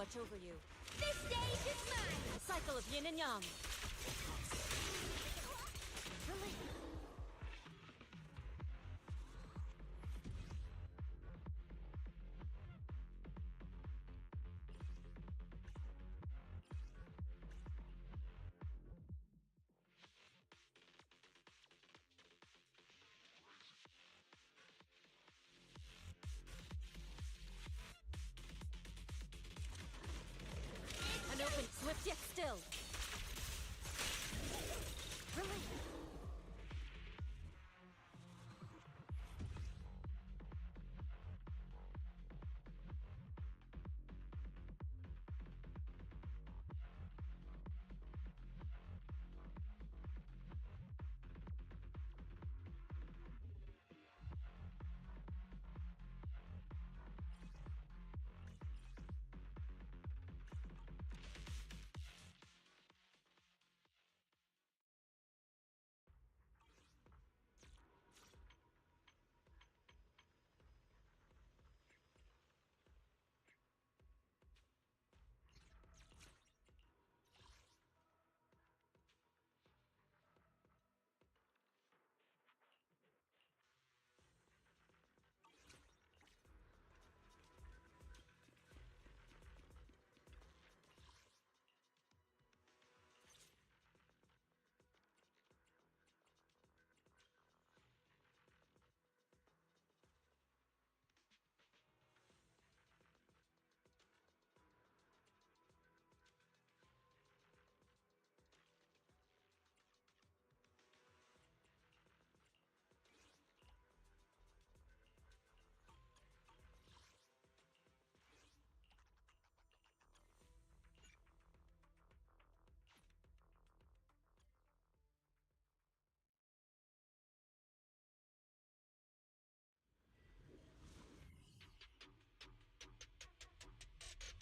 watch over you. This stage is mine! Cycle of yin and yang. Open, swift yet still. Release.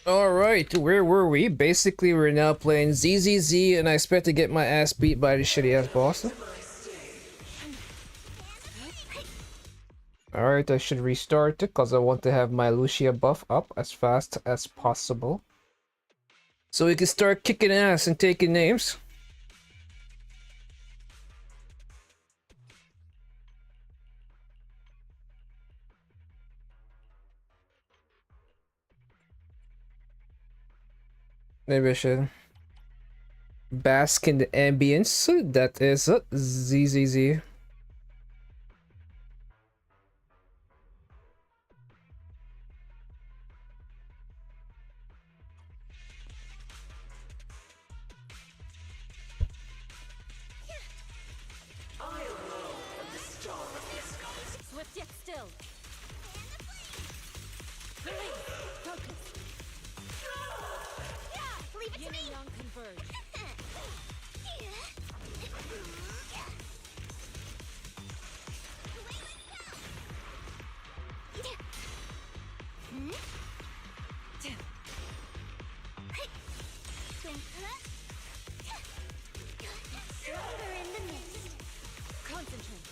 Alright, where were we? Basically, we're now playing ZZZ, and I expect to get my ass beat by the shitty ass boss. Alright, I should restart it because I want to have my Lucia buff up as fast as possible, so we can start kicking ass and taking names. Maybe I should bask in the ambience. That is ZZZ. Swift yet still. Release. Focus. Leave it to me. Yin and yang converge. Stronger in the mist. Concentrate.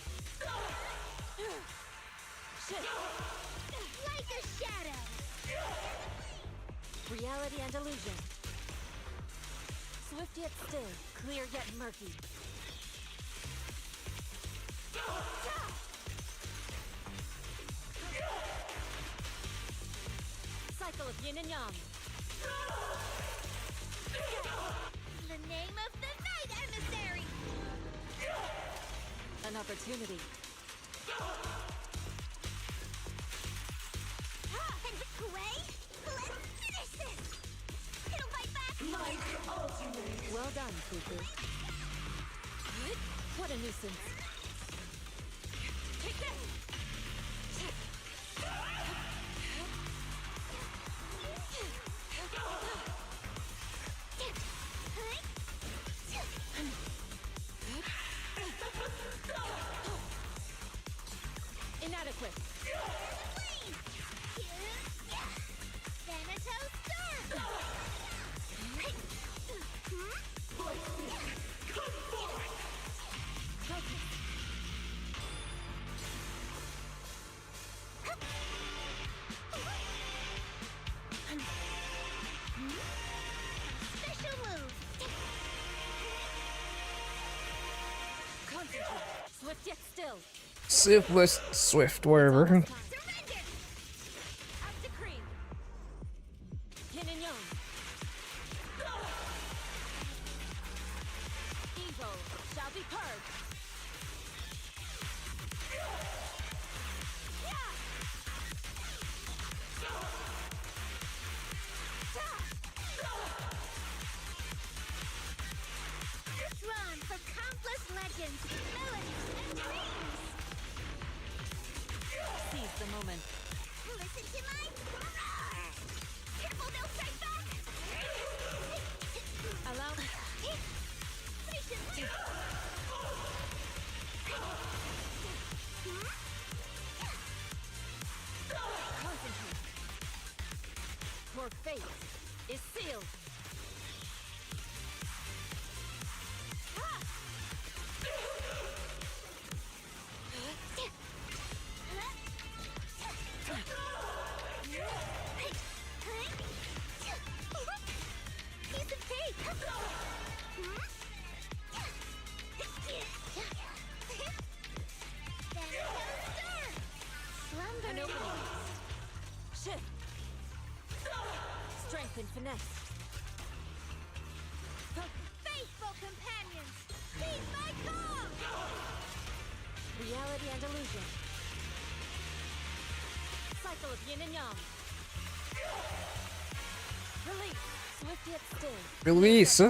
Shift. Like a shadow. Reality and illusion. Swift yet still, clear yet murky. Cycle of yin and yang. The name of the night, emissary. An opportunity. And with Kuei, let's finish this. It'll bite back. Well done, Cuckoo. What a nuisance. Take this. Inadequate. Thanatos Storm. still. Swift, Swift, wherever. Surrender. Up to cream. Yin and yang. Evil shall be purged. Drawn from countless legends, melodies, and dreams. Seize the moment. Listen to my roar! Careful, they'll strike back! Allow... Concentrate. Your fate is sealed. Piece of cake. An opening. Shift. Strength and finesse. Faithful companions, heed my call. Reality and illusion. Cycle of yin and yang. Release. Swift yet still. Release.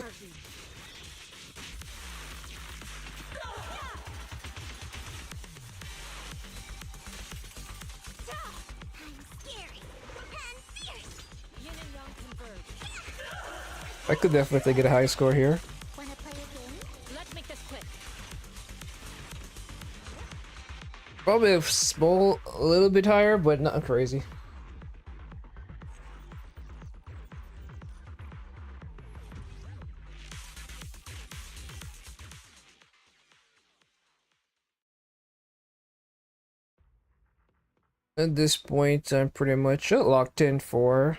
I could definitely get a high score here. Wanna play a game? Let's make this quick. Probably a little bit higher, but not crazy. At this point, I'm pretty much locked in for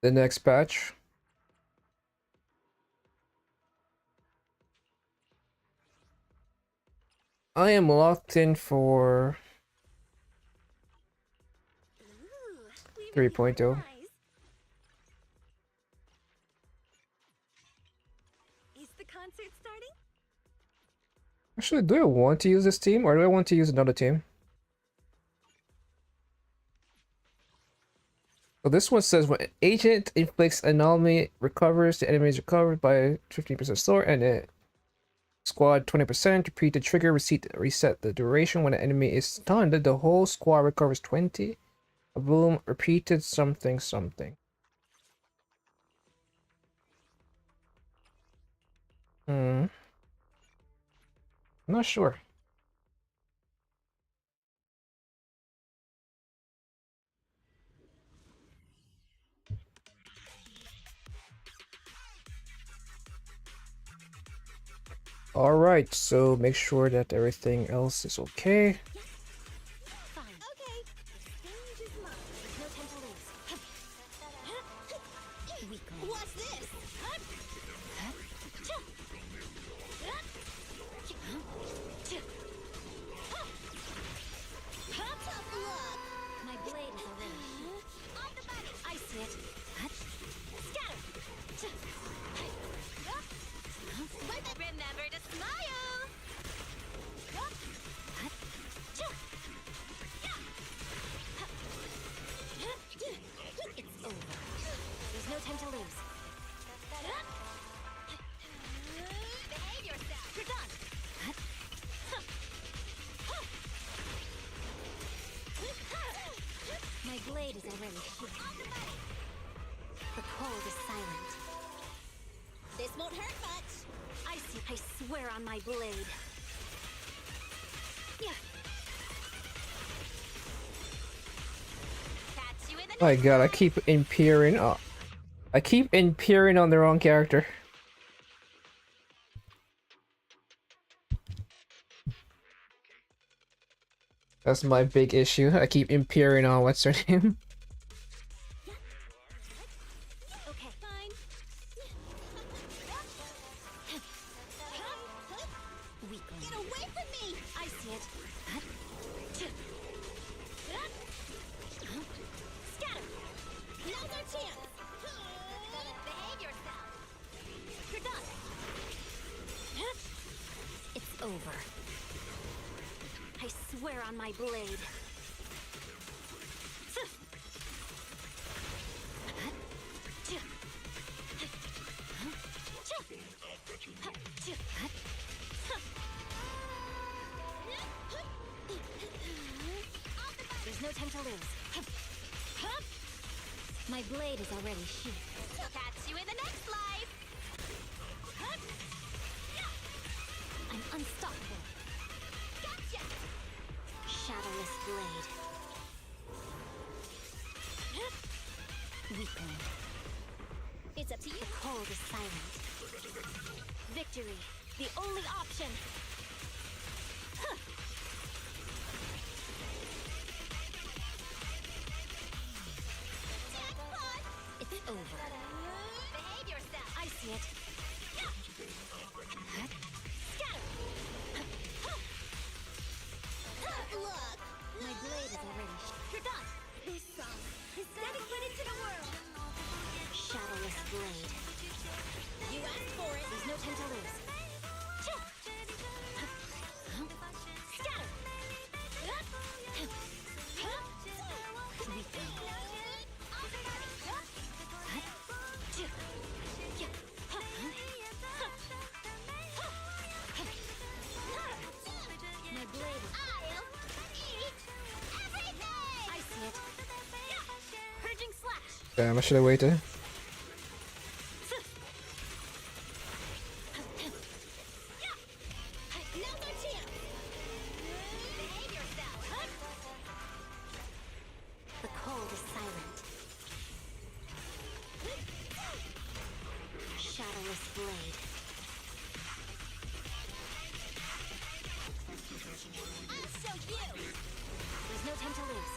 the next patch. I am locked in for 3.0. Is the concert starting? Actually, do I want to use this team or do I want to use another team? So this one says when an agent inflicts anomaly recovers, the enemy is recovered by 15% slower and it squad 20%. Repeat the trigger, reset the duration. When an enemy is stunned, the whole squad recovers 20. A boom, repeated something something. I'm not sure. Alright, so make sure that everything else is okay. Fine. Okay. The stage is mine. There's no time to lose. What's this? Tough luck. My blade is already. On the money. I see it. Scatter. Remember to smile. It's over. There's no time to lose. Behave yourself. You're done. My blade is already sheathed. The cold is silent. This won't hurt much. I see. I swear on my blade. Yeah. Catch you in the My god, I keep imperiring. Oh, I keep imperiring on the wrong character. That's my big issue. I keep imperiring on what's her name. Okay, fine. Weakling. Get away from me! I see it. Scatter! Now's our chance! Behave yourself! You're done! It's over. I swear on my blade. There's no time to lose. My blade is already sheathed. Catch you in the next life! I'm unstoppable. Gotcha! Shadowless blade. Weakling. It's up to you. The cold is silent. Victory, the only option. It's over. Behave yourself. I see it. Scatter. Look, my blade is already. You're done. This song is dedicated to the world. Shadowless blade. You asked for it. There's no time to lose. Scatter. My blade. I'll eat everything. I see it. Purging slash. Damn, I should have waited. The cold is silent. Shadowless blade. I'll show you. There's no time to lose.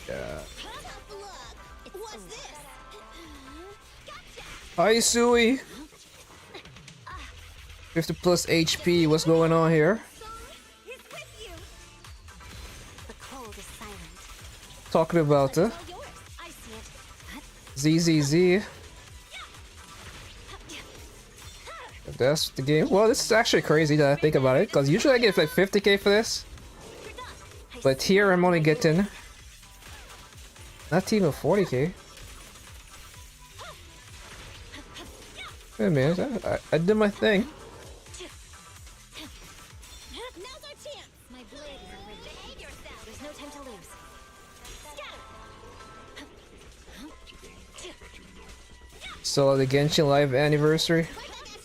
Yeah. What's this? Gotcha. Hi, Sui. 50 plus HP. What's going on here? The cold is silent. Talking about All yours. I see it. ZZZ. If that's the game. Well, this is actually crazy that I think about it, because usually I get like 50k for this, You're done. but here I'm only getting not even 40k. Wait a minute, I did my thing. Now's our chance. My blade is already. Behave yourself. There's no time to lose. Scatter. So the Genshin Live anniversary.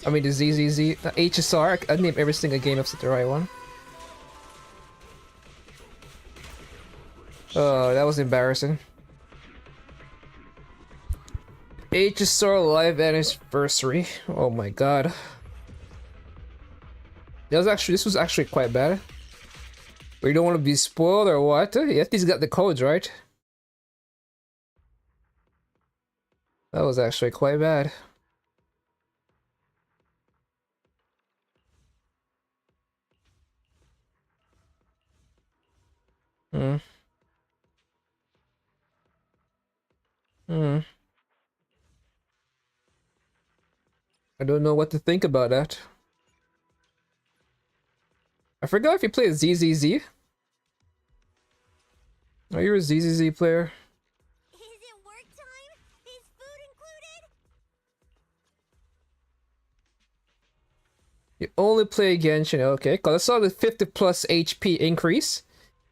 I mean the ZZZ, HSR. I named every single game except the right one. Oh, that was embarrassing. HSR Live anniversary. Oh my god. This was actually quite bad. We don't want to be spoiled or what? Yeah, these got the codes, right? That was actually quite bad. Hmm. Hmm. I don't know what to think about that. I forgot if you play ZZZ. Are you a ZZZ player? Is it work time? Is food included? You only play Genshin, okay? Because I saw the 50 plus HP increase.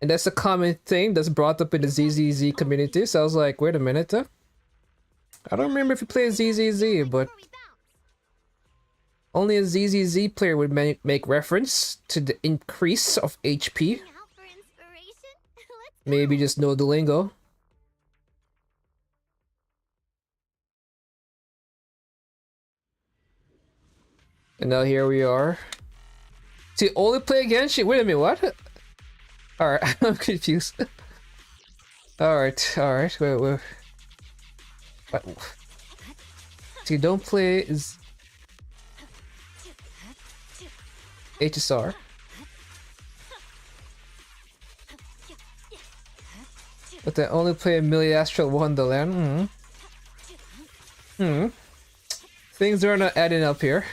And that's a common thing that's brought up in the ZZZ community. So I was like, wait a minute. I don't remember if you play ZZZ, but Before we bounce. only a ZZZ player would make reference to the increase of HP. Out for inspiration? Let's Maybe just know the lingo. And now here we are. See, only play Genshin. Wait a minute, what? Alright, I'm confused. Alright, wait. What? See, don't play is HSR. But I only play a Millie Astral Wonderland. Things are not adding up here.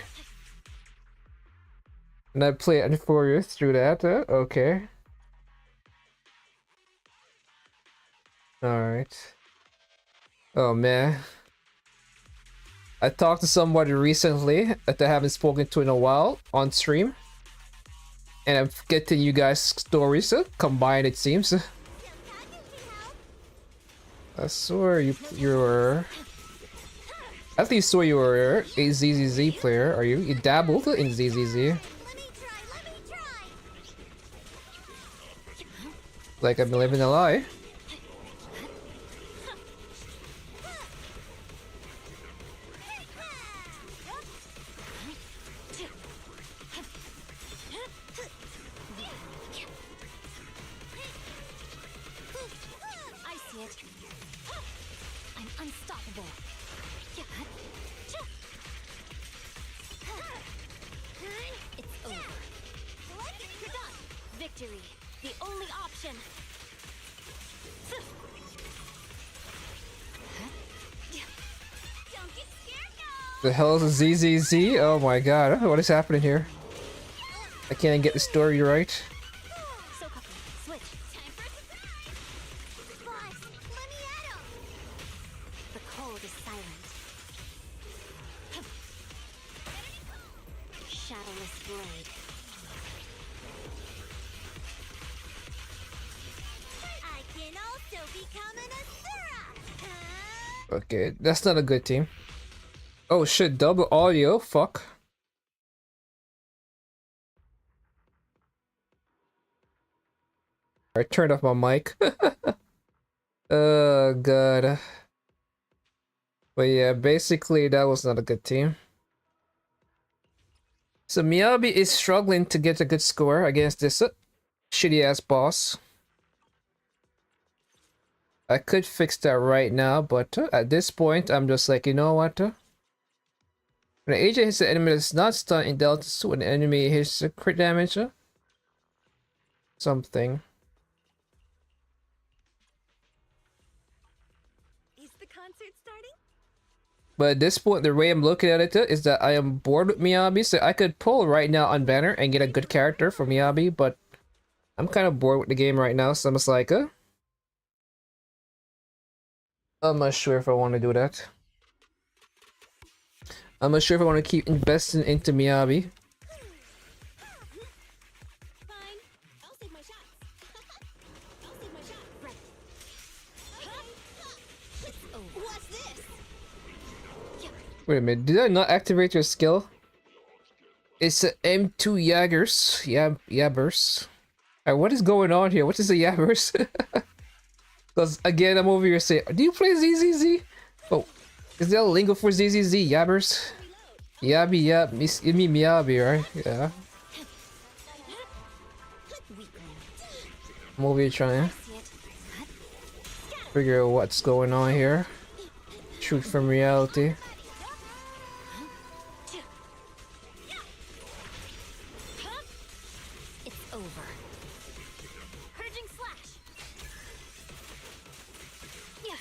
And I play Euphoria through that. Okay. Alright. Oh man. I talked to somebody recently that I haven't spoken to in a while on stream. And I'm getting you guys stories combined, it seems. I swear you were. At least saw you were a ZZZ player. Are you? You dabbled in ZZZ. Like I've been living a lie. The hell is a ZZZ? Oh my god, what is happening here? I can't get the story right. Okay, that's not a good team. Oh shit, double audio, fuck. I turned off my mic. Oh god. But yeah, basically that was not a good team. So Miyabi is struggling to get a good score against this shitty ass boss. I could fix that right now, but at this point I'm just like, you know what? When an agent hits the enemy that's not stunned in Delta Suit, when the enemy hits crit damage, something. Is the concert starting? But at this point, the way I'm looking at it is that I am bored with Miyabi, so I could pull right now on Banner and get a good character for Miyabi, but I'm kind of bored with the game right now, so I'm just like, I'm not sure if I want to do that. I'm not sure if I want to keep investing into Miyabi. Fine. I'll save my shots. I'll save my shot. Right. What's this? Wait a minute, did I not activate your skill? It's a M2 Jaggers. Yabbers. Alright, what is going on here? What is a Yabbers? Because again, I'm over here saying, do you play ZZZ? Oh, is there a lingo for ZZZ? Yabbers? Yabi, yab, you mean Miyabi, right? Yeah. I'm over here trying to figure out what's going on here. Truth from reality. It's over. Purging slash. Yeah.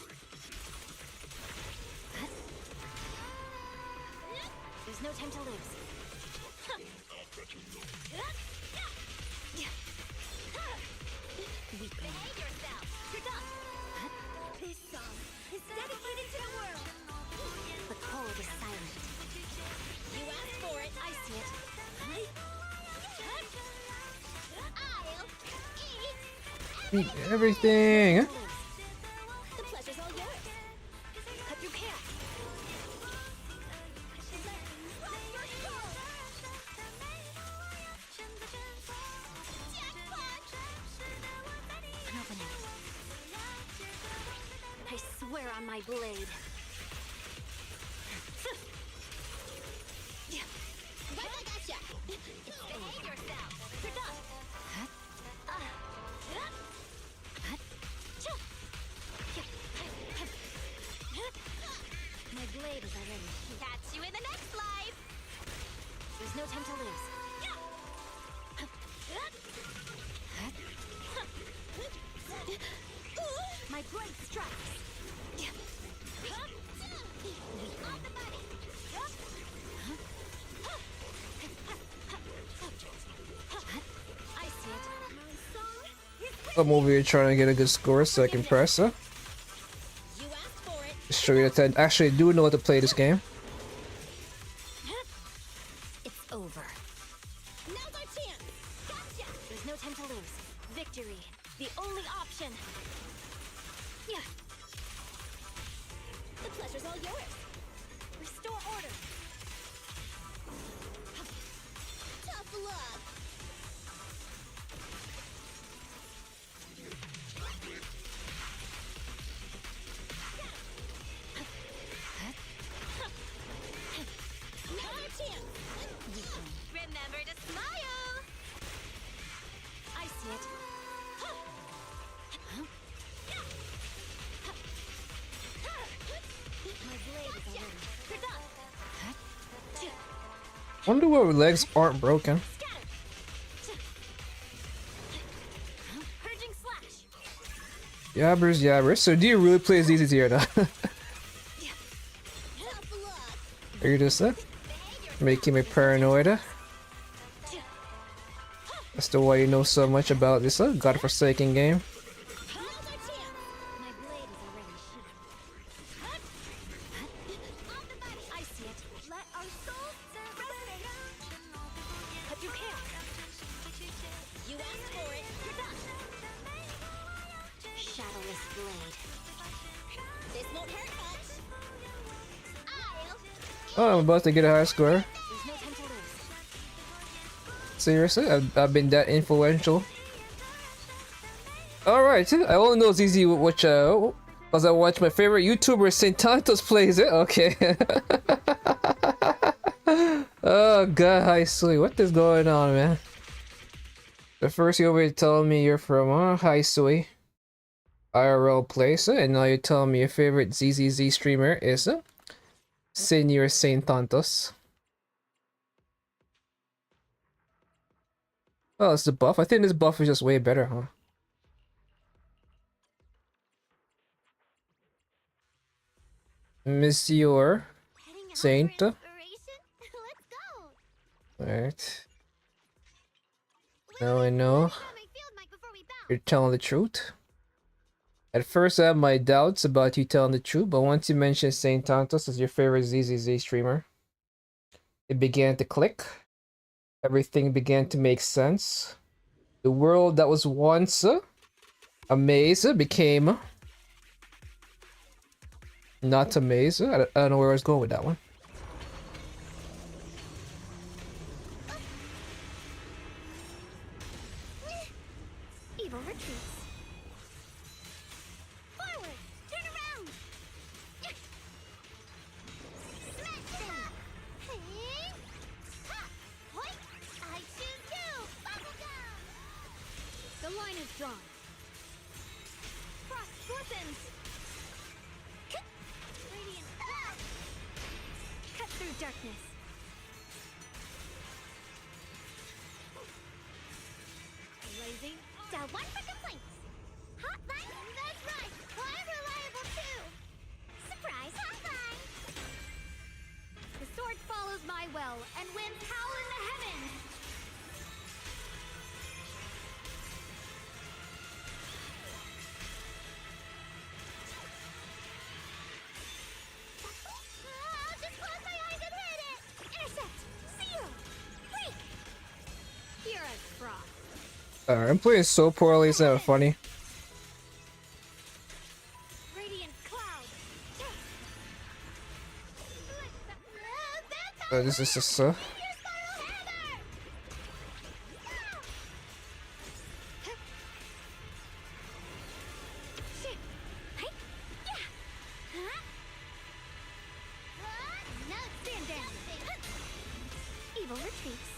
There's no time to lose. Behave yourself. You're done. This song is dedicated to the world. The cold is silent. You asked for it. I see it. I'll eat Everything. the pleasure's all yours. Cut through chaos. I'm opening. I swear on my blade. Right, I gotcha. Behave yourself. You're done. My blade is already. time to lose. My blade strikes. On the money. I see it. My song is I'm over here trying to get a good score so I can press her. you asked for it. Just show you that I actually do know how to play this game. It's over. Now's our chance. Gotcha. There's no time to lose. Victory, the only option. Yeah. The pleasure's all yours. Restore order. Tough luck. Now's our chance. Remember to smile. I see it. My blade is already. You're done. Wonder why her legs aren't broken. Scatter. Purging slash. Yabbers, yabbers. So do you really play ZZZ or not? Tough luck. Are you just making me paranoid? That's the why you know so much about this godforsaken game. Now's our chance. My blade is already sheathed. On the money. I see it. Let our souls resonate. Cut through chaos. You asked for it. You're done. Shadowless blade. This won't hurt much. Oh, I'm about to get a high score. There's no time to lose. Seriously? I've been that influential. Alright, I only know ZZ which because I watch my favorite YouTuber Saint Tantos plays it. Okay. Oh god, hi Sui. What is going on, man? The first you over telling me you're from hi Sui IRL place, and now you're telling me your favorite ZZZ streamer is Senior Saint Tantos. Oh, it's the buff. I think this buff is just way better, huh? Monsieur Saint. Let's go. Alright. Now I know you're telling the truth. At first I had my doubts about you telling the truth, but once you mentioned Saint Tantos as your favorite ZZZ streamer, it began to click. Everything began to make sense. The world that was once a maze became not a maze. I don't know where I was going with that one. Evil retreats. Forward! Turn around! Smash them! Ha! Hoik! I choose you! Bubblegum! The line is drawn. Frost glistens! Radiant cloud! Cut through darkness. Blazing. Dial 1 for complaints. Hotline? That's right. I'm reliable too. Surprise hotline. The sword follows my well, and winds howl in the heavens. Just close my eyes and hit it. Intercept. Seal. Break. You're a frost. I'm playing so poorly, it's not funny. Radiant cloud. This is just Your spiral hammer. Shit. Hey. Yeah. Huh? No, stand down. Evil retreats.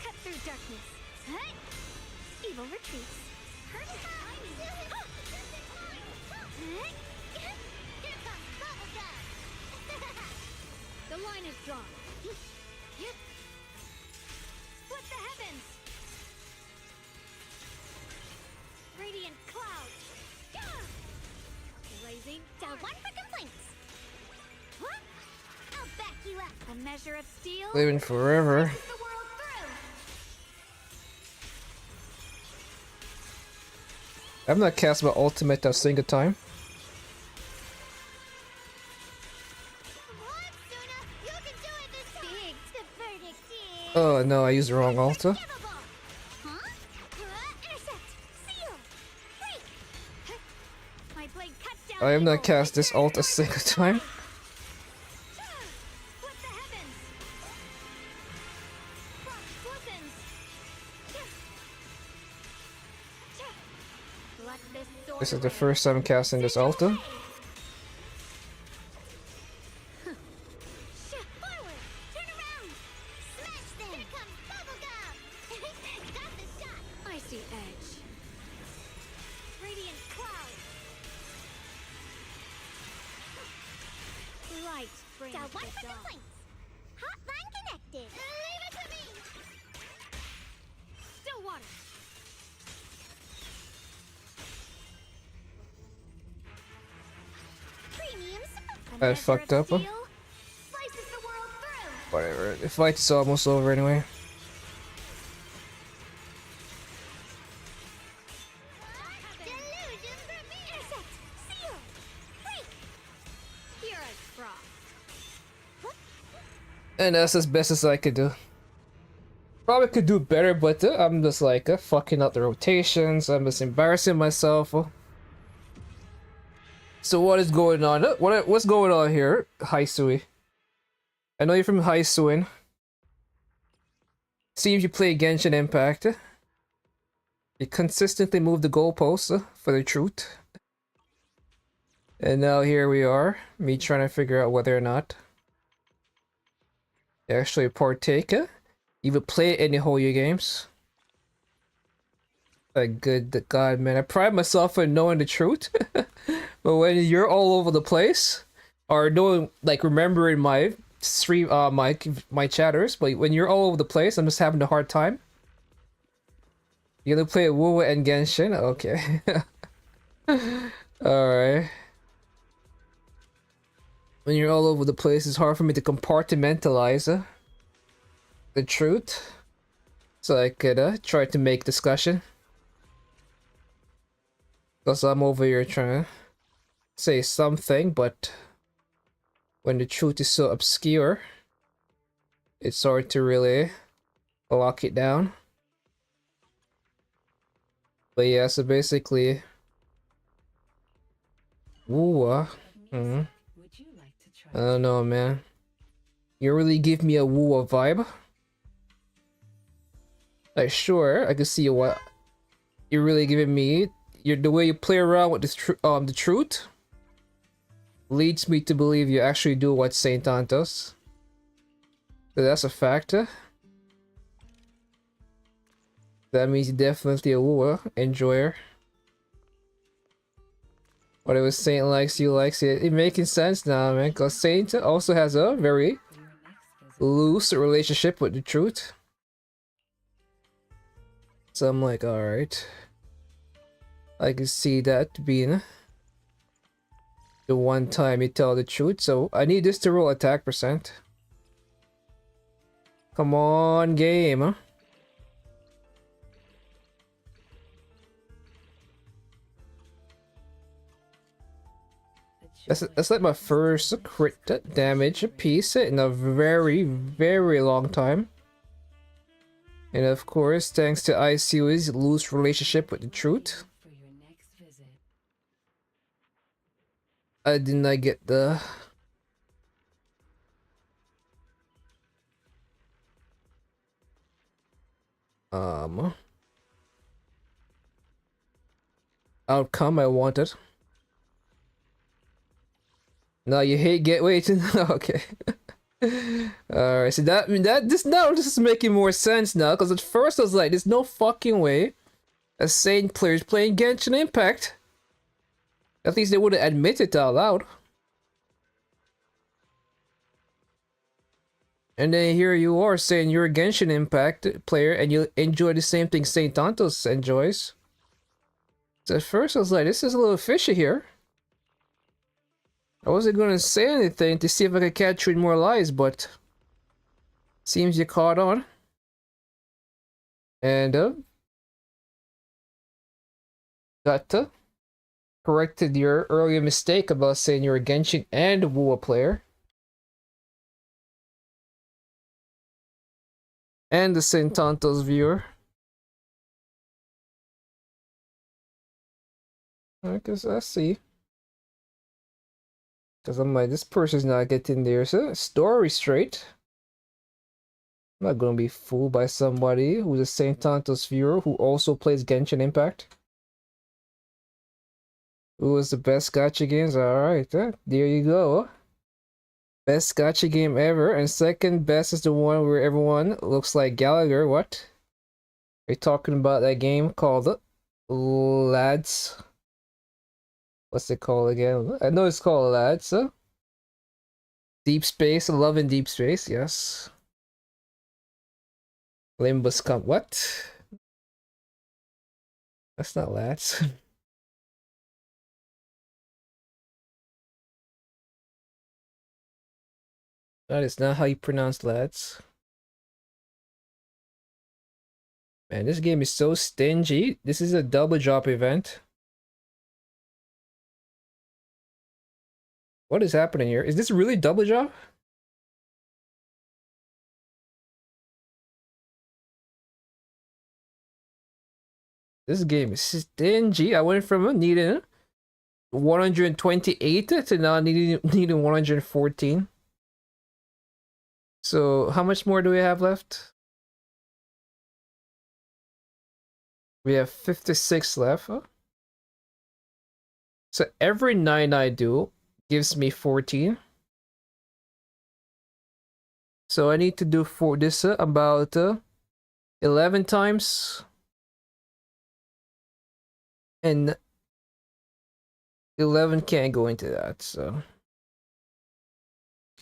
Cut through darkness. Hey. Evil retreats. strong. Split the heavens. Radiant cloud. Blazing. Down one for complaints. What? I'll back you up. A measure of steel. Living forever. Slices the world through. I'm not cast my ultimate a single time. Oh no, I used the wrong altar. I am not cast this ult a single time. This is the first time casting this altar. I fucked up. Whatever. The fight's almost over anyway. And that's as best as I could do. Probably could do better, but I'm just like fucking up the rotations. I'm just embarrassing myself. So what is going on? What's going on here, Haisui? I know you're from Haisuin. Seems you play Genshin Impact. You consistently move the goalposts for the truth. And now here we are, me trying to figure out whether or not you actually partake. Even play any Hoyo games. Good God, man. I pride myself in knowing the truth. But when you're all over the place, or knowing, like, remembering my stream, my chatters, but when you're all over the place, I'm just having a hard time. You gonna play Wu and Genshin? Okay. Alright. When you're all over the place, it's hard for me to compartmentalize the truth. So I could try to make discussion. Because I'm over here trying to say something, but when the truth is so obscure, it's hard to really lock it down. But yeah, so basically, ooh, I don't know, man. You really give me a woo vibe. Like, sure, I can see what you're really giving me. The way you play around with the truth leads me to believe you actually do what Saint does. So that's a factor. That means you're definitely a wooer, enjoyer. Whatever Saint likes, you likes it. It's making sense now, man. Because Saint also has a very loose relationship with the truth. So I'm like, alright. I can see that being the one time you tell the truth. So I need this to roll attack percent. Come on, game, huh? That's like my first crit damage piece in a very, very long time. And of course, thanks to ICU's loose relationship with the truth, I did not get the outcome I wanted. No, you hate waiting. Okay. Alright, so this is making more sense now, because at first I was like, there's no fucking way a Saint player is playing Genshin Impact. At least they wouldn't admit it out loud. And then here you are saying you're a Genshin Impact player and you enjoy the same thing St. Tantos enjoys. So at first I was like, this is a little fishy here. I wasn't gonna say anything to see if I could catch you in more lies, but seems you caught on. And got corrected your earlier mistake about saying you're a Genshin and WoA player. And the St. Tantos viewer. I guess I see. Because I'm like, this person's not getting their story straight. I'm not gonna be fooled by somebody who's a St. Tantos viewer who also plays Genshin Impact. Who was the best gacha games? Alright, there you go. Best gacha game ever. And second best is the one where everyone looks like Gallagher. What? Are you talking about that game called Lads? What's it called again? I know it's called Lads. Deep Space, Love in Deep Space, yes. Limbus what? That's not Lads. That is not how you pronounce Lads. Man, this game is so stingy. This is a double drop event. What is happening here? Is this really double drop? This game is stingy. I went from needing 128 to now needing 114. So how much more do we have left? We have 56 left. Huh? So every 9 I do gives me 14. So I need to do for this about 11 times. And 11 can't go into that, so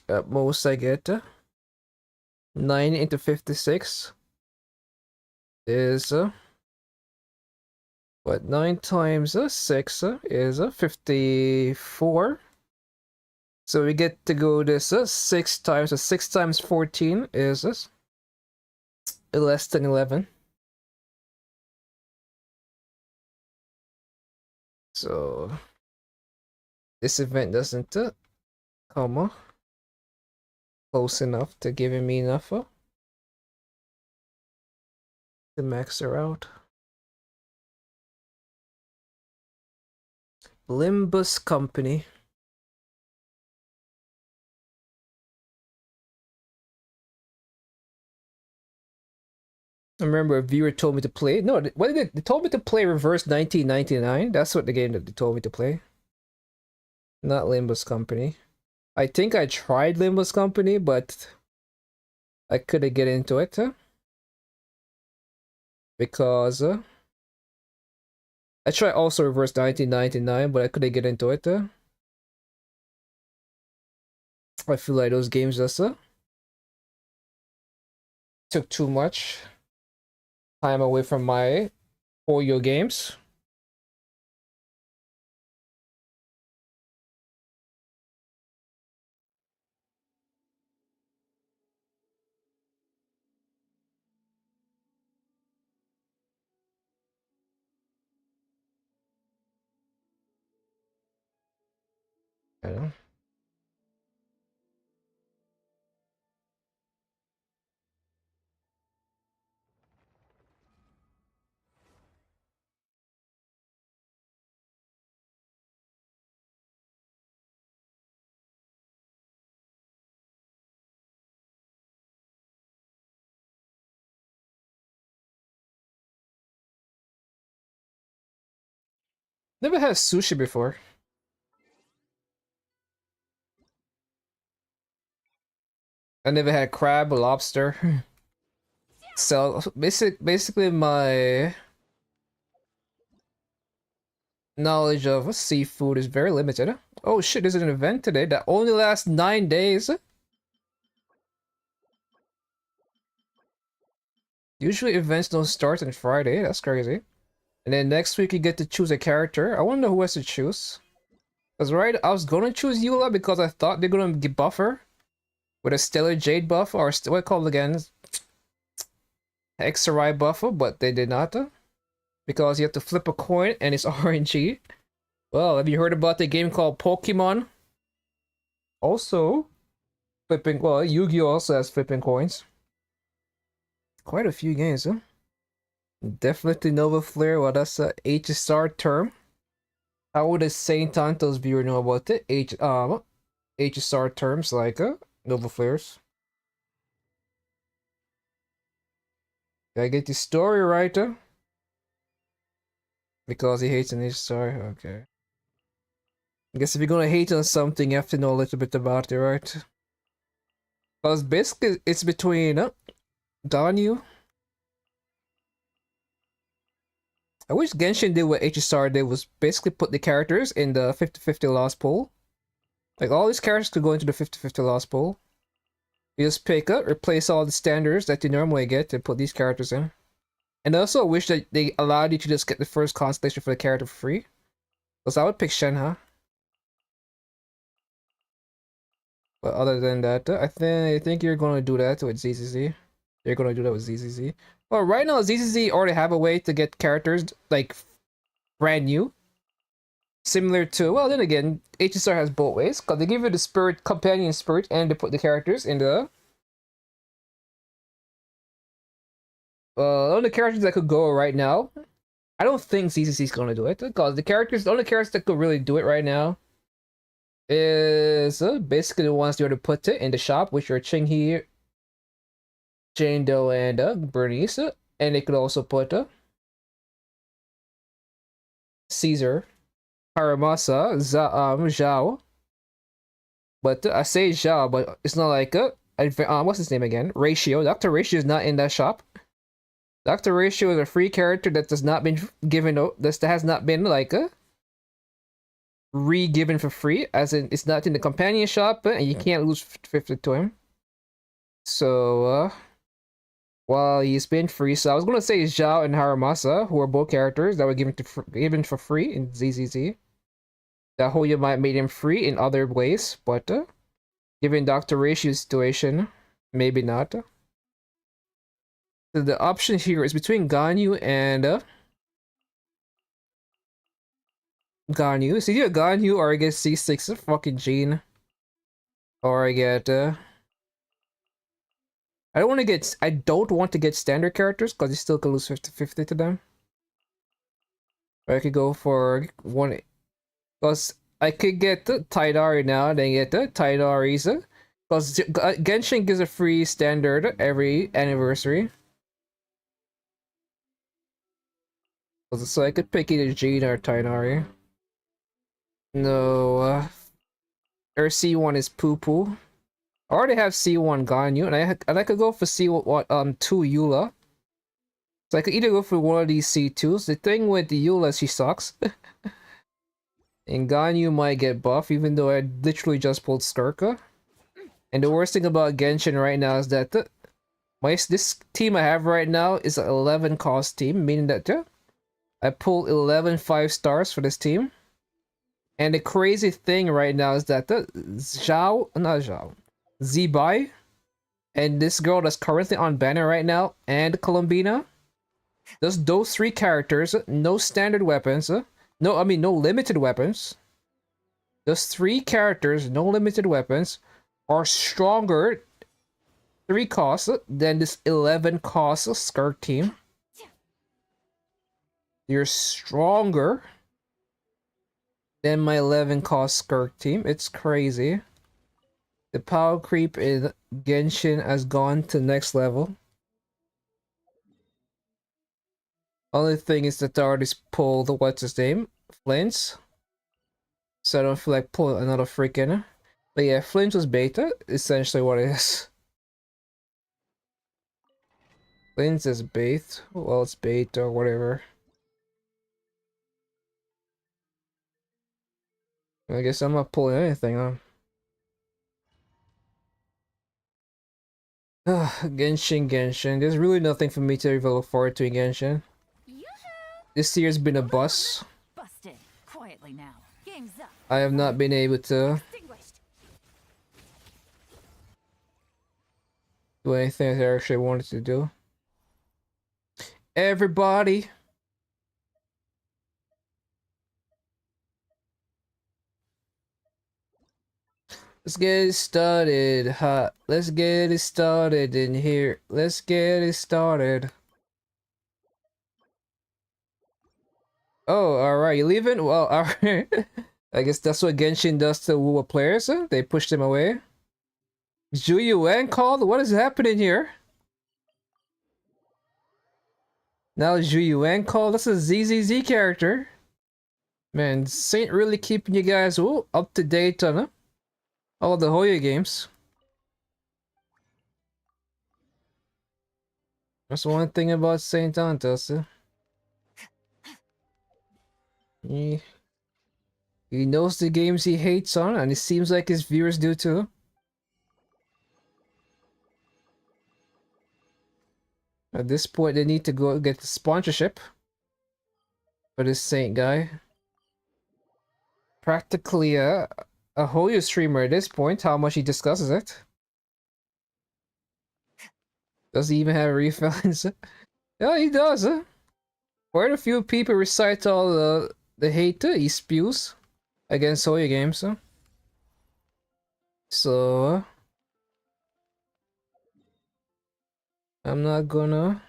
at most I get 9 into 56 is what, 9 times 6 is 54. So we get to go this 6 times, so 6 times 14 is less than 11. So this event doesn't come close enough to giving me enough to max her out. Limbus Company. I remember a viewer told me to play. No, what did they told me to play Reverse 1999. That's what the game that they told me to play. Not Limbus Company. I think I tried Limbus Company, but I couldn't get into it because I tried also Reverse 1999, but I couldn't get into it. I feel like those games just took too much time away from my Oyo games. I don't know. Never had sushi before. I never had crab or lobster. So basically my knowledge of seafood is very limited. Oh shit, there's an event today that only lasts 9 days. Usually events don't start on Friday. That's crazy. And then next week you get to choose a character. I want to know who has to choose. Cause right, I was gonna choose Eula because I thought they're gonna get buffer with a Stellar Jade buff or what called again, XRI buffer, but they did not. Because you have to flip a coin and it's RNG. Well, have you heard about the game called Pokemon? Also, flipping. Well, Yu-Gi-Oh also has flipping coins. Quite a few games, huh? Definitely Nova Flare. Well, that's a HSR term. How would a Saint Tantos viewer know about it? HSR terms like Nova Flares. Gotta get the story right, because he hates an HSR. Okay. I guess if you're gonna hate on something, you have to know a little bit about it, right? Because basically, it's between Ganyu. I wish Genshin did what HSR did, was basically put the characters in the 50-50 loss pool. Like, all these characters could go into the 50-50 loss pool. You just pick up, replace all the standards that you normally get, and put these characters in. And I also wish that they allowed you to just get the first constellation for the character for free. Because I would pick Shenhe. But other than that, I think you're gonna do that with ZZZ. You're gonna do that with ZZZ. Well, right now ZZZ already have a way to get characters like brand new, similar to. Well, then again, HSR has both ways because they give you the spirit, companion spirit, and they put the characters in the. On the characters that could go right now, I don't think ZZZ is gonna do it because the only characters that could really do it right now is basically the ones you already put it in the shop, which are Chinghe, Jane Doe, and Bernice, and they could also put Caesar, Haramasa, Zhao. But I say Zhao, but it's not like what's his name again? Ratio. Dr. Ratio is not in that shop. Dr. Ratio is a free character that has not been given. That has not been like re-given for free, as in it's not in the companion shop, and you can't lose 50 to him. So well, he's been free. So I was gonna say Zhao and Haramasa, who are both characters that were given for free in ZZZ. That Hoya might make him free in other ways, but given Dr. Ratio's situation, maybe not. So the option here is between Ganyu and Ganyu. So either Ganyu or I get C6 fucking Gene. Or I get I don't want to get standard characters because you still could lose 50-50 to them. Or I could go for one, because I could get the Tidari now, then get the Tidari's. Because Genshin gives a free standard every anniversary. So I could pick either Jean or Tidari. No, or C1 is Poo Poo. I already have C1 Ganyu, and I could go for C1 2 Eula. So I could either go for one of these C2s. The thing with the Eula, she sucks. And Ganyu might get buff, even though I literally just pulled Skirka. And the worst thing about Genshin right now is that this team I have right now is an 11 cost team, meaning that I pulled 11 5-stars for this team. And the crazy thing right now is that Zibai, and this girl that's currently on banner right now, and Columbina, those three characters, no standard weapons, no limited weapons. Those three characters, no limited weapons, are stronger 3 costs than this 11 cost Skirk team. You're stronger than my 11 cost Skirk team. It's crazy. The power creep in Genshin has gone to the next level. Only thing is that I already pulled what's his name? Flints. So I don't feel like pulling another freaking. But yeah, Flints was beta, essentially what it is. Flints is bait. Well, it's bait or whatever. I guess I'm not pulling anything, huh? Genshin. There's really nothing for me to even look forward to in Genshin. Yoo-hoo! This year's been a bust. Busted. Quietly now. Game's up. I have not been able to Extinguished. do anything that I actually wanted to do. Everybody. Let's get it started, hot. Let's get it started in here. Let's get it started. Oh, alright, you leaving? Well, alright. I guess that's what Genshin does to Wuwa players, huh? They push them away. Zhu Yuan called? What is happening here? Now Zhu Yuan called? That's a ZZZ character. Man, Saint really keeping you guys up to date on all the Hoya games. That's one thing about Saint Antos. He knows the games he hates on, and it seems like his viewers do too. At this point, they need to go get the sponsorship for this Saint guy. Practically a Hoya streamer at this point, how much he discusses it. Does he even have refills? Yeah, he does, huh? Quite a few people recite all the hate he spews against Hoya games, huh? So I'm not gonna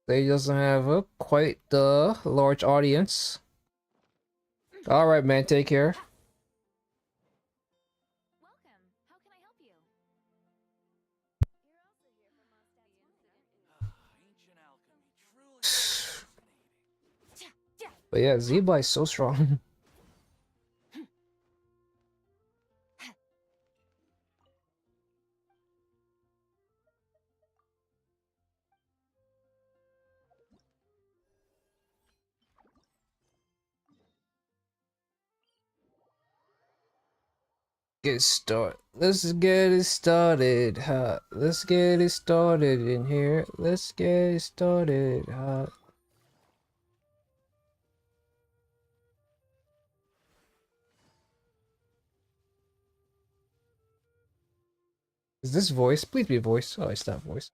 say he doesn't have quite the large audience. Alright, man, take care. Welcome. How can I help you? You're also here for Moscow. But yeah, Zeba is so strong. Get started. Let's get it started, hot. Let's get it started in here. Let's get it started, hot. Is this voice? Please be voice. Oh, it's not voice.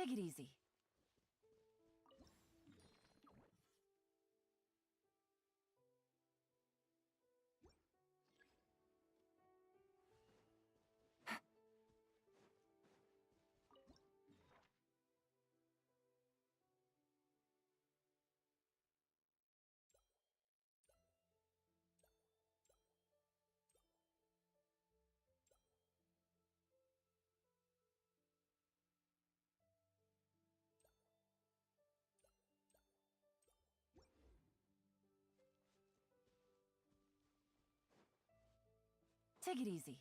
Take it easy. Take it easy.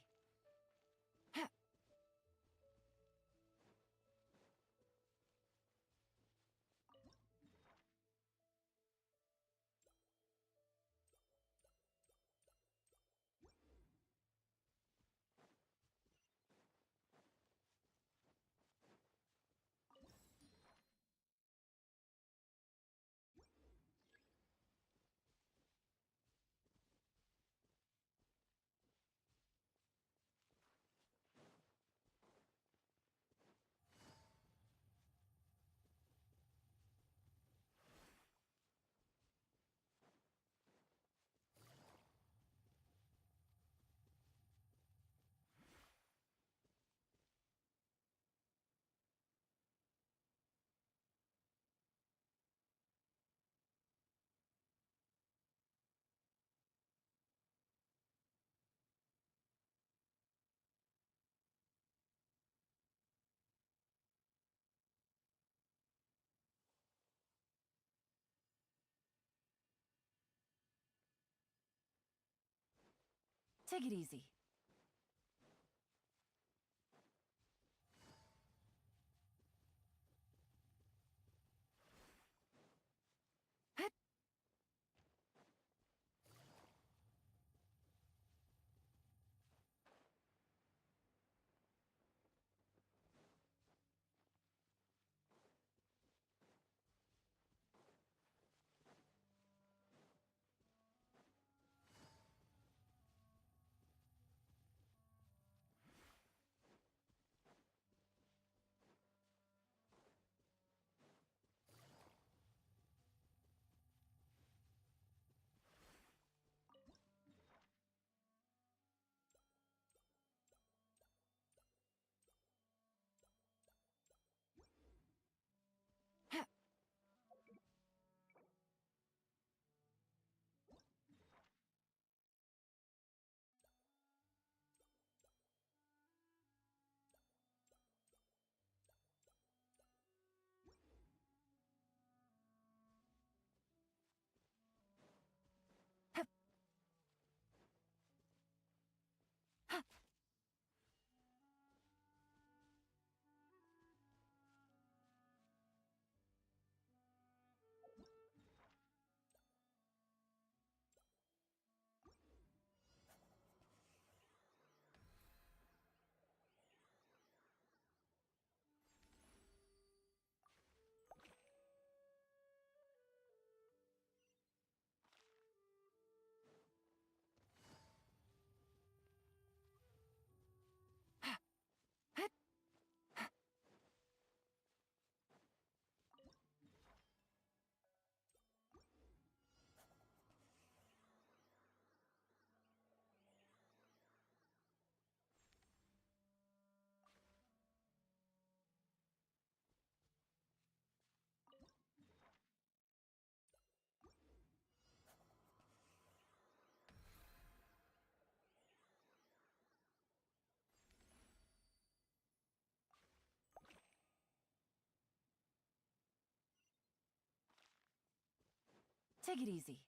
Take it easy. Take it easy.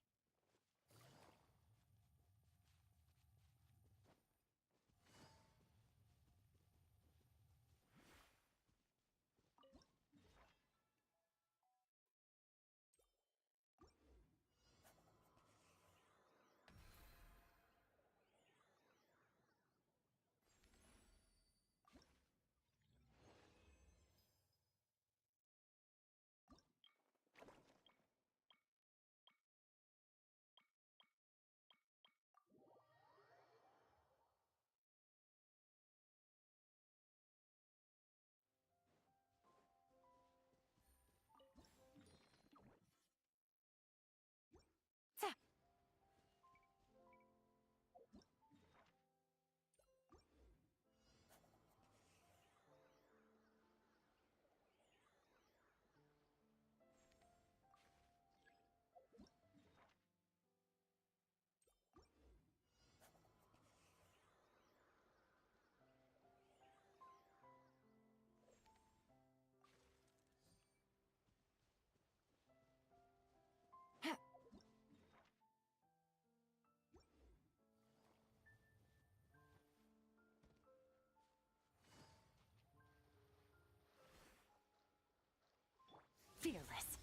Fearless.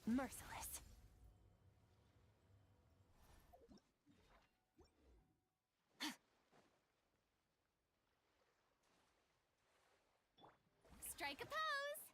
Merciless. Strike a pose!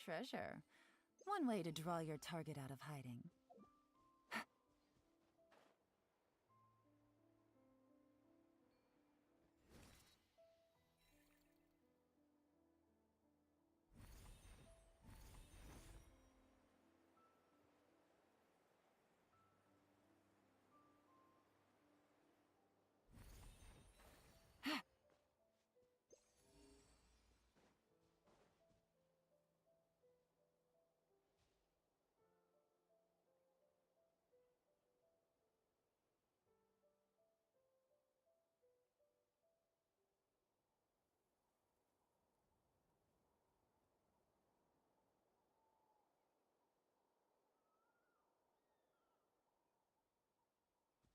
Treasure. One way to draw your target out of hiding.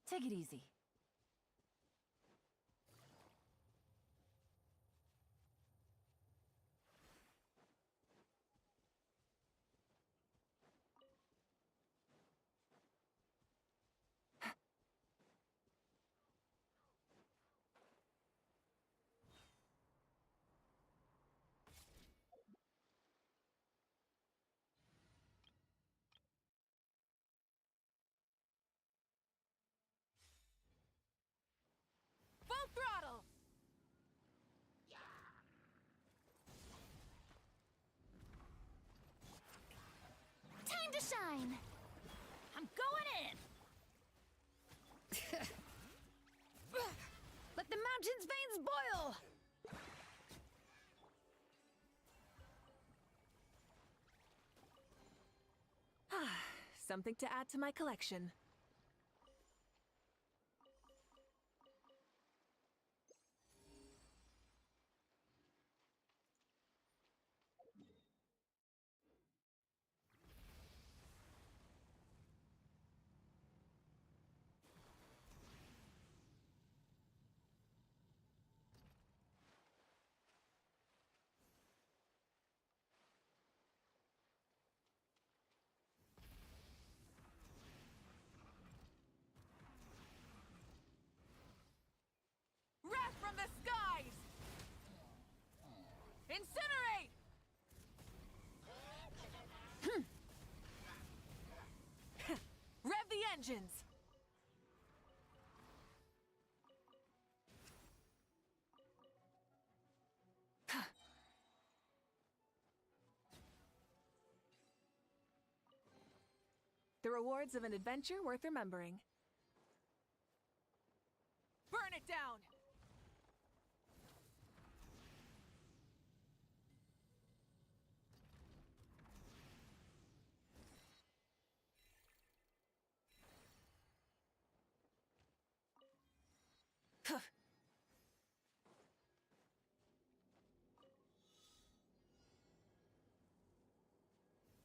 Take it easy. mine. I'm going in. Let the mountain's veins boil. Something to add to my collection. Wrath from the skies! Incinerate! Rev the engines! The rewards of an adventure worth remembering. Burn it down!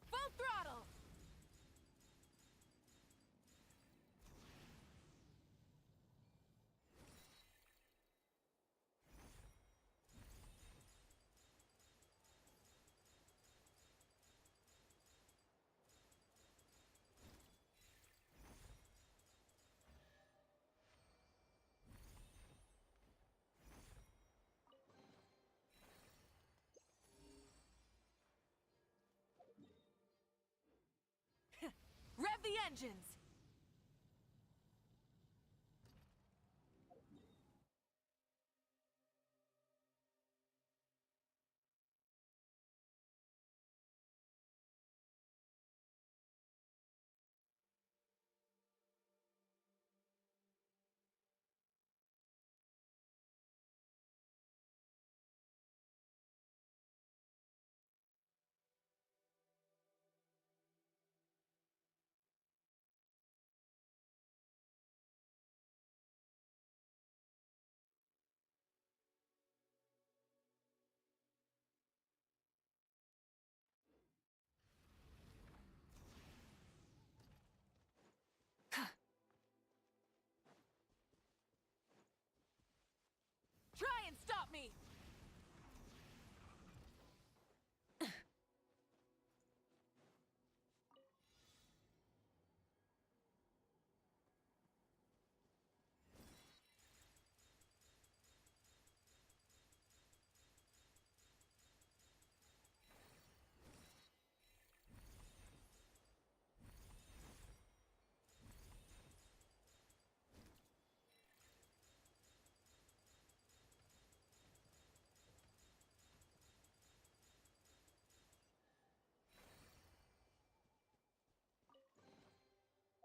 Full throttle! Rev the engines! Try and stop me!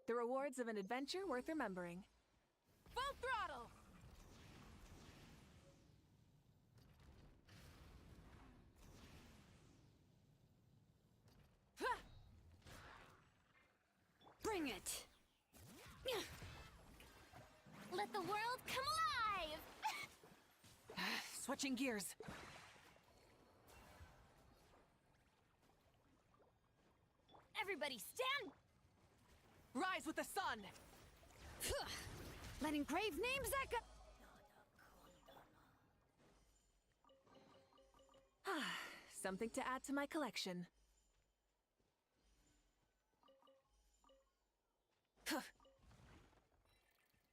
The rewards of an adventure worth remembering. Full throttle! Bring it. Let the world come alive! Switching gears. Everybody stand! Rise with the sun! Let engraved names echo. Something to add to my collection.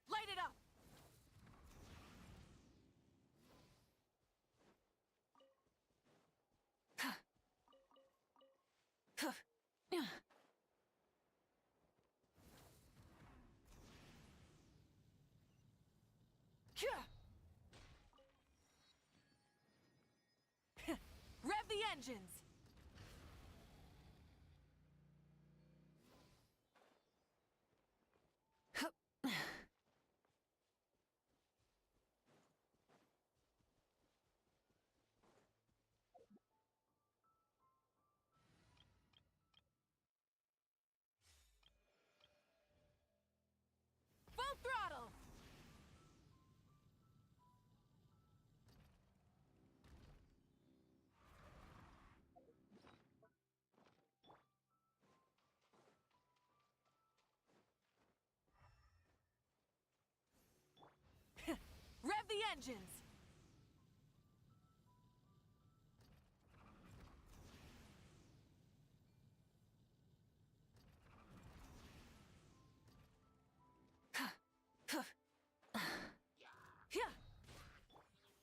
Light it up! Rev the engines! Full throttle! Rev the engines!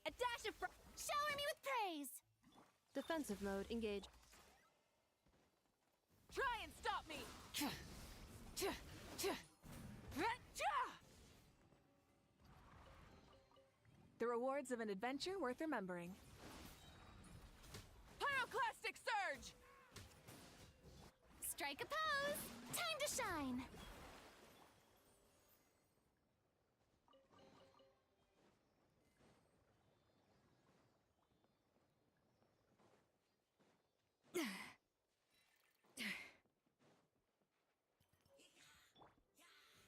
A dash of Shower me with praise! Defensive mode engage. Try and stop me! The rewards of an adventure worth remembering. Pyroclastic surge! Strike a pose! Time to shine!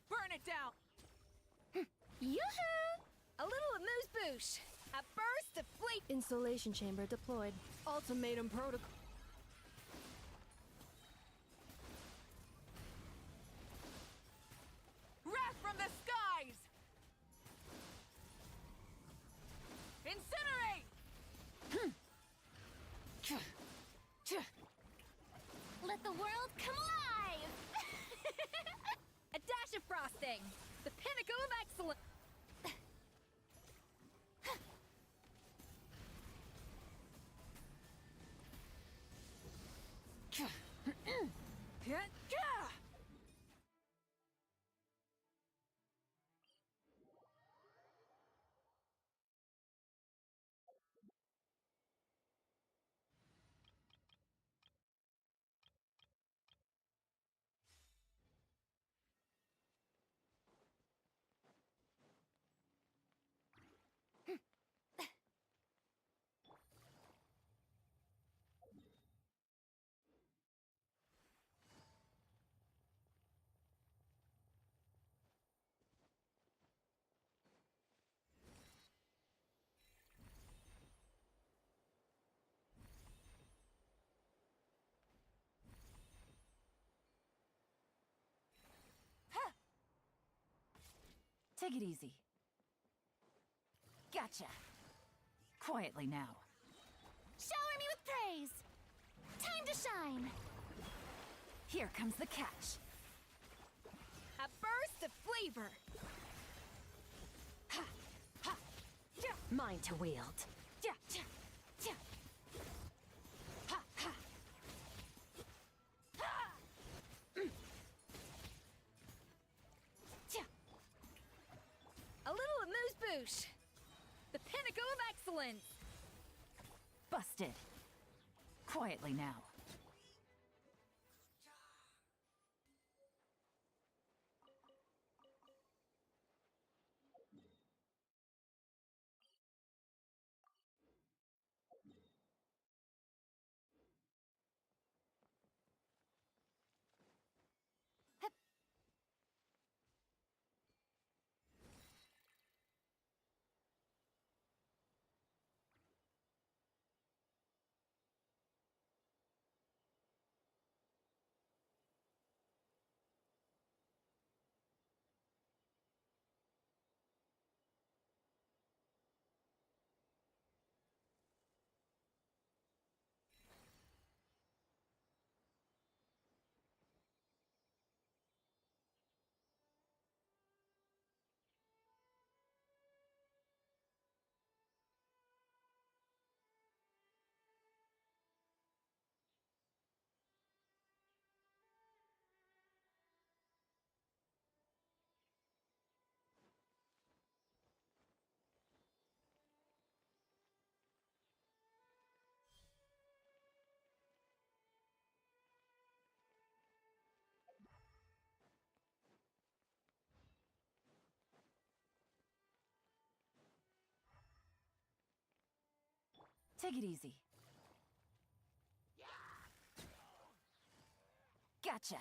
Burn it down! Yoo-hoo! A little amuse-bouche. A burst of fleet. Installation chamber deployed. Ultimatum protocol. Wrath from the skies! Incinerate! Let the world come alive! A dash of frosting. The pinnacle of excellence. Take it easy. Gotcha. Quietly now. Shower me with praise! Time to shine! Here comes the catch. A burst of flavor. Mine to wield. A little amuse-bouche. The pinnacle of excellence. Busted. Quietly now. Take it easy. Gotcha.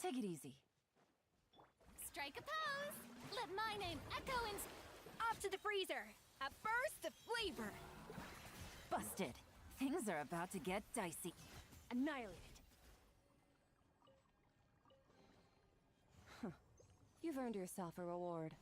Take it easy. Strike a pose! Let my name echo in... Off to the freezer! A burst of flavor! Busted. Things are about to get dicey. Annihilated. You've earned yourself a reward.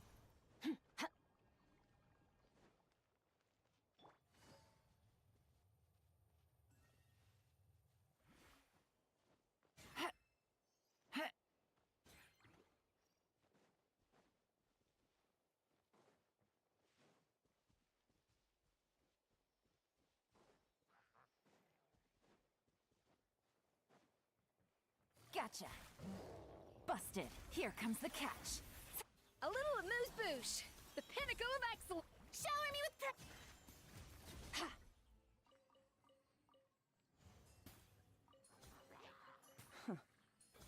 Gotcha. Busted. Here comes the catch. A little amuse-bouche! The pinnacle of excellence! Shower me with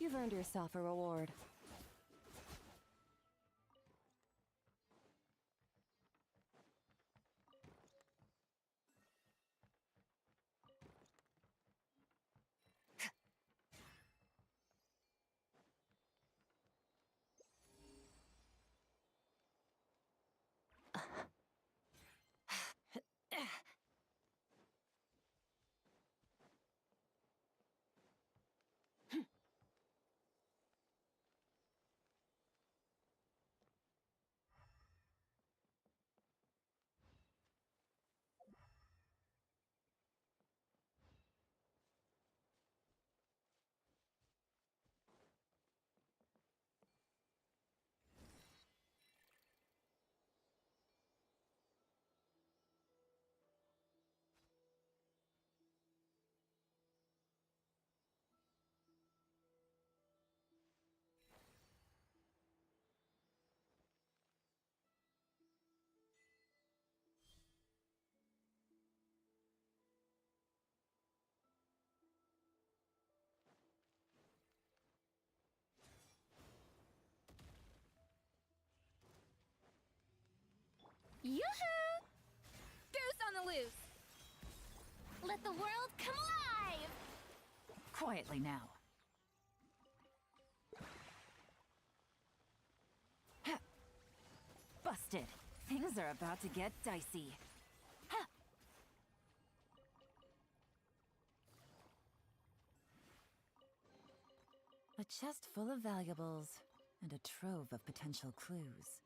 You've earned yourself a reward. Yoo-hoo! Goose on the loose! Let the world come alive! Quietly now. Busted. Things are about to get dicey. A chest full of valuables and a trove of potential clues.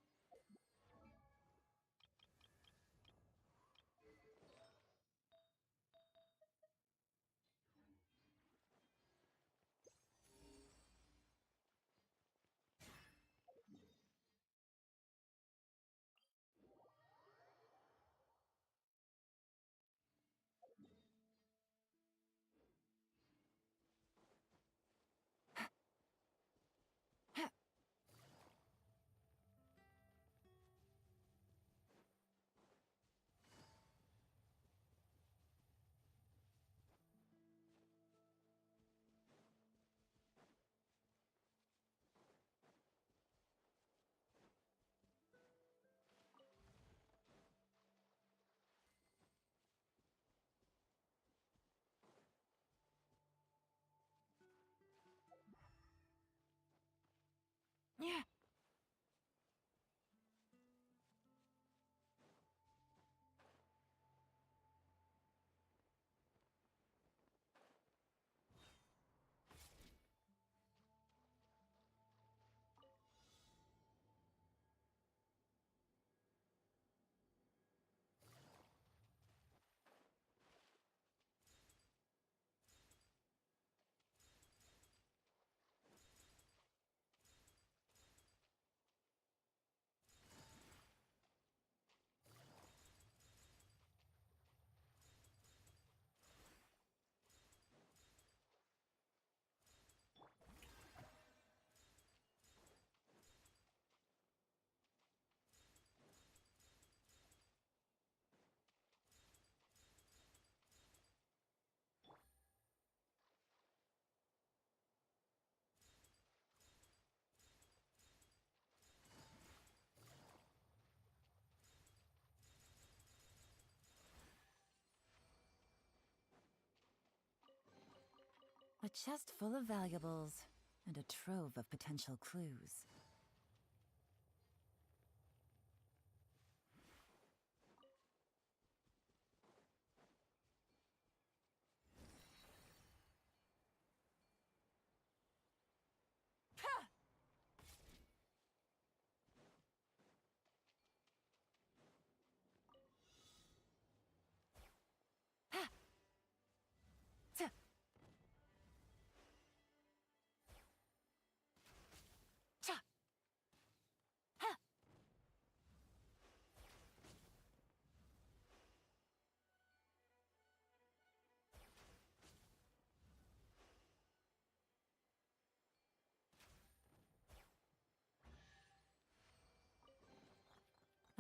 A chest full of valuables and a trove of potential clues.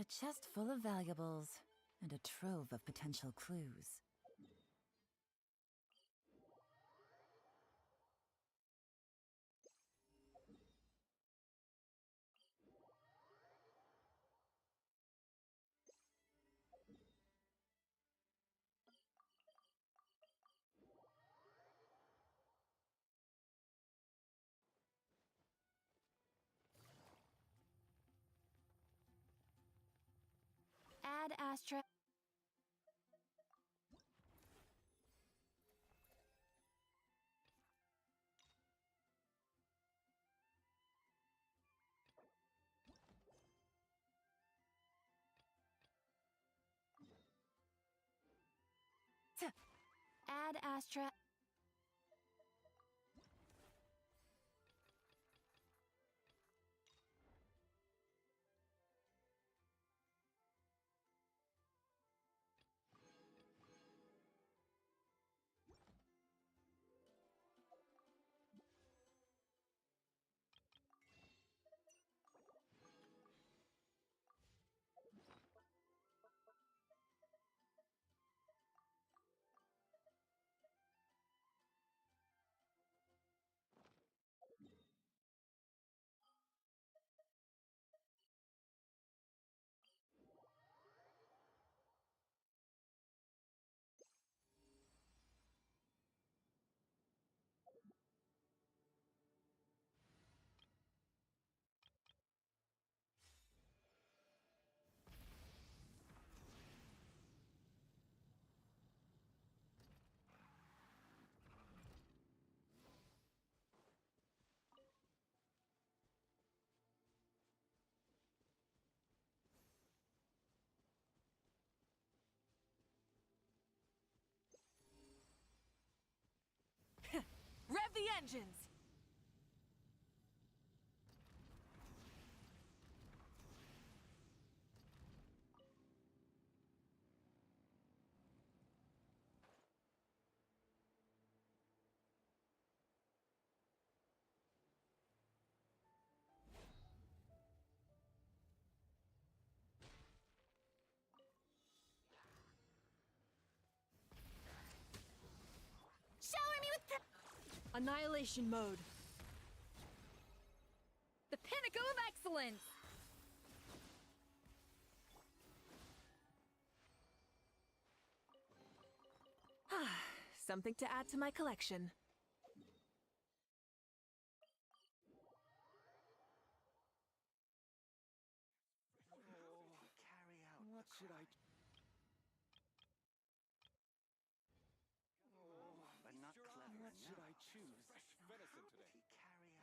A chest full of valuables and a trove of potential clues. Add Astra. Add Astra. Rev the engines! Shower me with Annihilation mode. the pinnacle of excellence! Something to add to my collection. What should I? But not clever. What should I choose? How would he carry out the crime?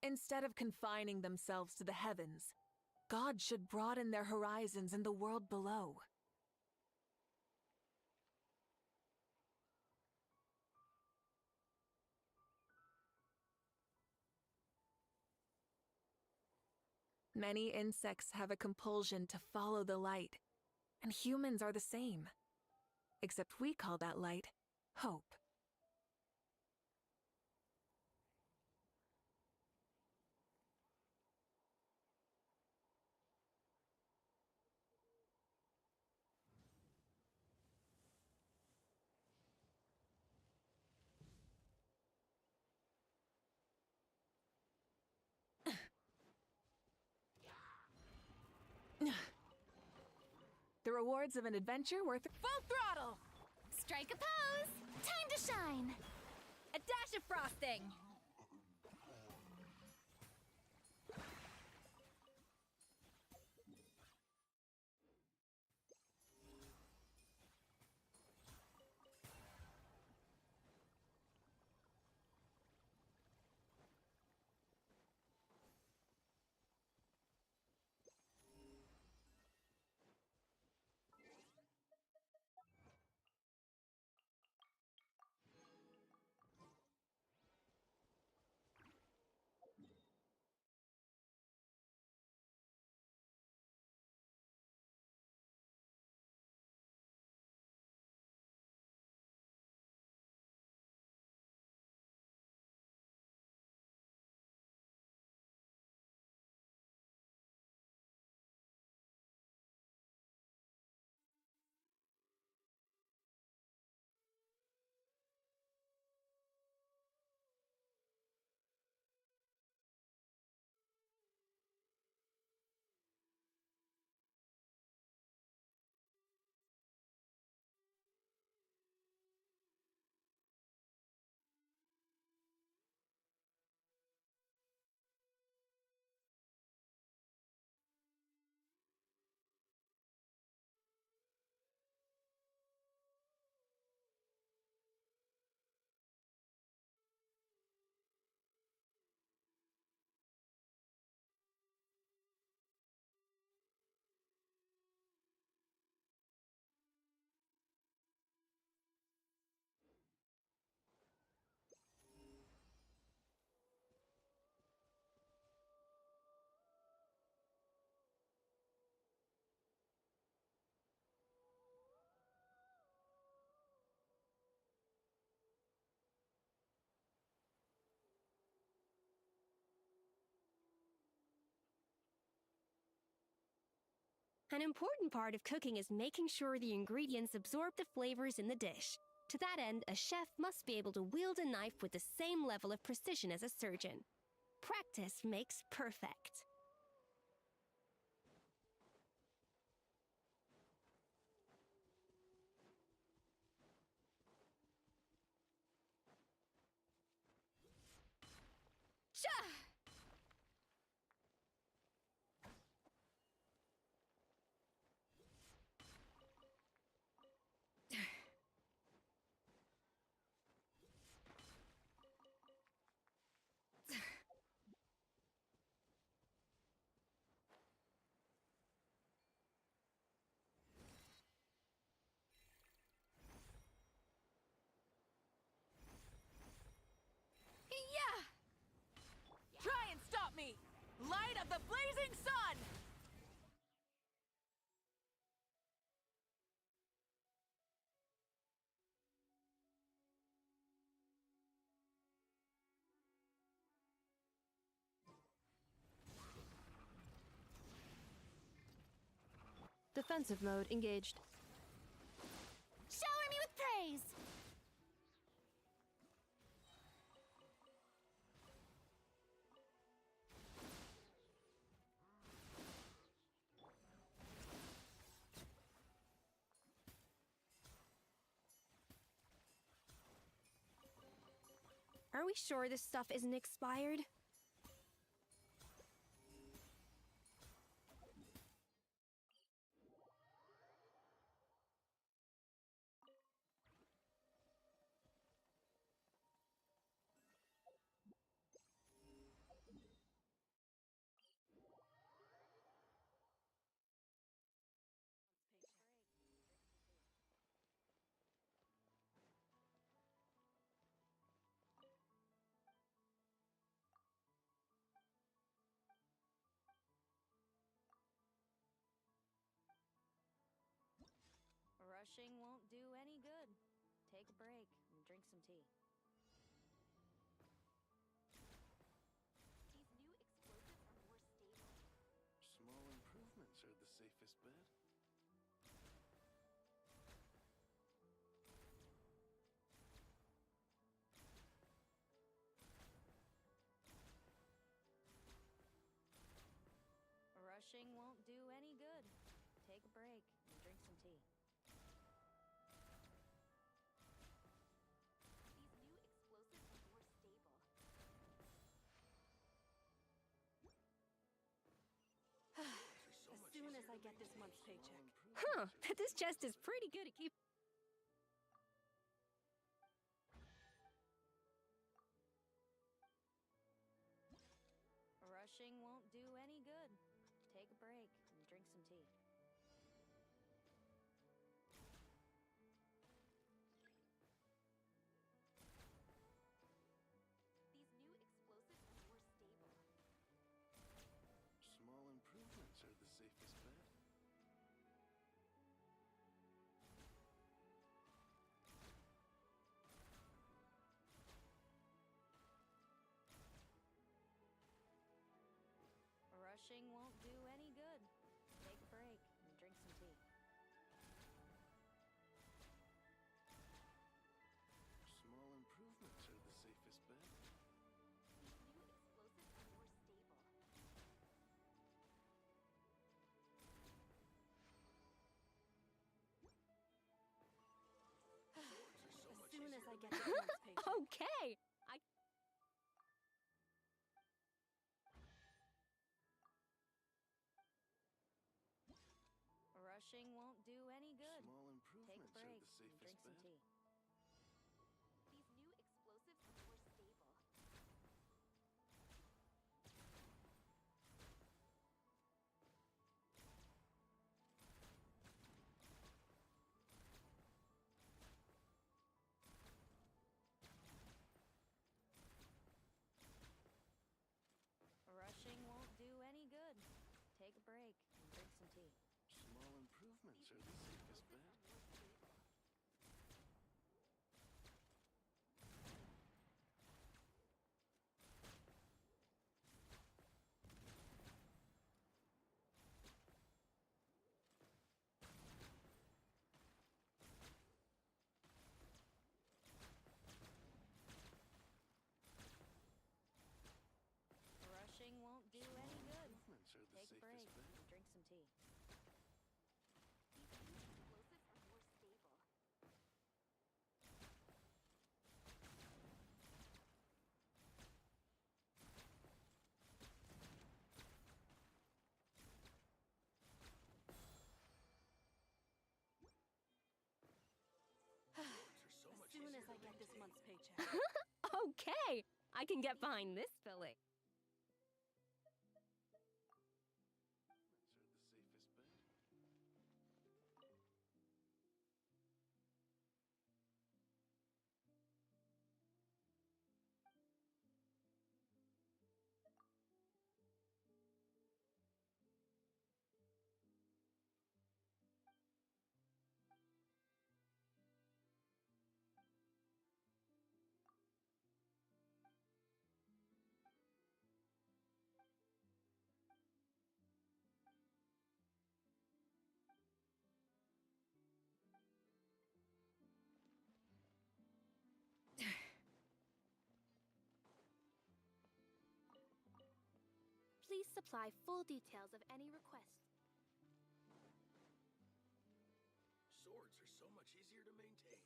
Instead of confining themselves to the heavens, gods should broaden their horizons in the world below. Many insects have a compulsion to follow the light, and humans are the same. Except we call that light hope. The rewards of an adventure worth full throttle! Strike a pose! Time to shine! A dash of frosting! An important part of cooking is making sure the ingredients absorb the flavors in the dish. To that end, a chef must be able to wield a knife with the same level of precision as a surgeon. Practice makes perfect. Cha! Yeah! Try and stop me! Light of the blazing sun! Defensive mode engaged. Shower me with praise! Are we sure this stuff isn't expired? Rushing won't do any good. Take a break and drink some tea. These new explosives are more stable. Small improvements are the safest bet. Rushing won't do any good. Take a break and drink some tea. These new explosives are more stable. As soon as I get this month's paycheck. Huh, This chest is pretty good at keep. Rushing won't do any good. Take a break and drink some tea. These new explosives are more stable. Small improvements are the safest bet. Rushing won't do any good. Take a break and drink some tea. Small improvements are the safest bet. These new explosives are more stable. As soon as I get this month's paycheck. Okay. Rushing won't do any good. Small Take a improvements are break the and drink safest some bet. tea. These new explosives are more stable. Rushing won't do any good. Take a break and drink some tea. Small improvements are the safest bet. Rushing won't do Small any good. improvements are the Take a break safest bet. and drink some tea. These new explosives are more stable. As soon as I get this month's paycheck. Okay. I can get behind this filling. Improvements are the safest bet. Please supply full details of any requests. Swords are so much easier to maintain.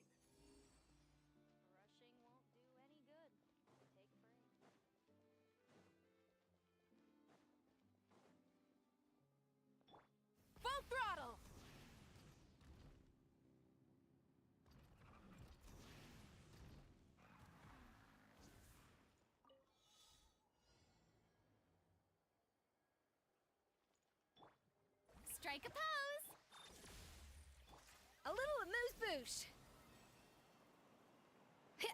Rushing won't do any good. Take a break. Full throttle! Strike a pose! A little amuse bouche! Hit.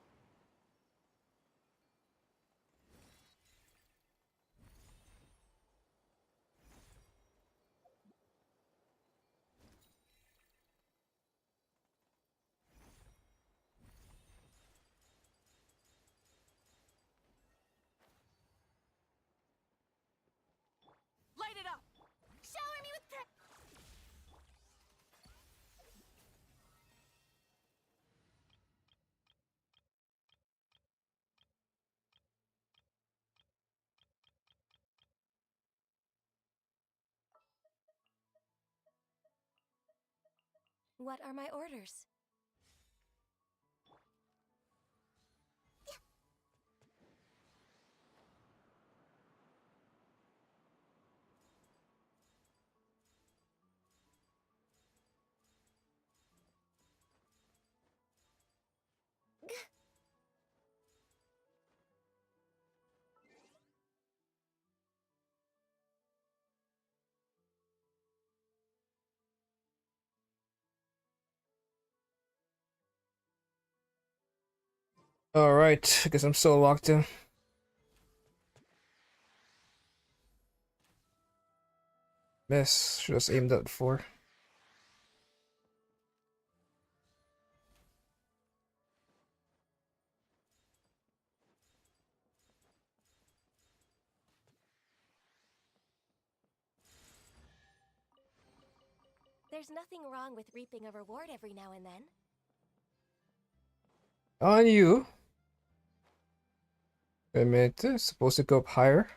What are my orders? Alright, I guess I'm so locked in. Miss. Should have aimed that before. There's nothing wrong with reaping a reward every now and then. On you. Wait a minute, it's supposed to go up higher.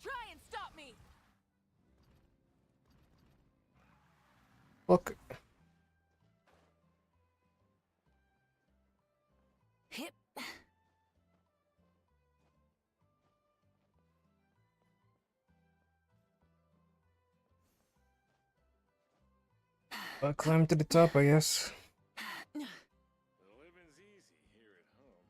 Try and stop me! Look. Hip. I'll climb to the top, I guess. The living's easy here at home.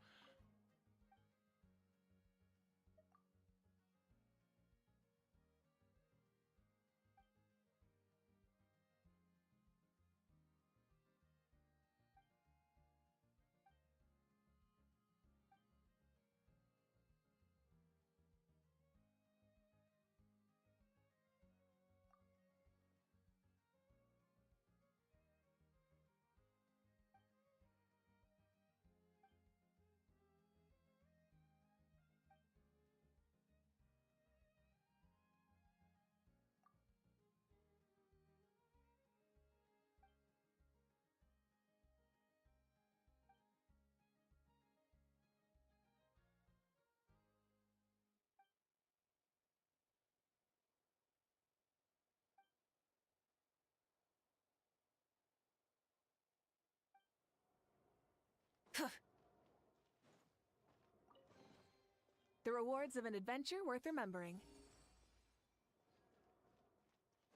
The rewards of an adventure worth remembering.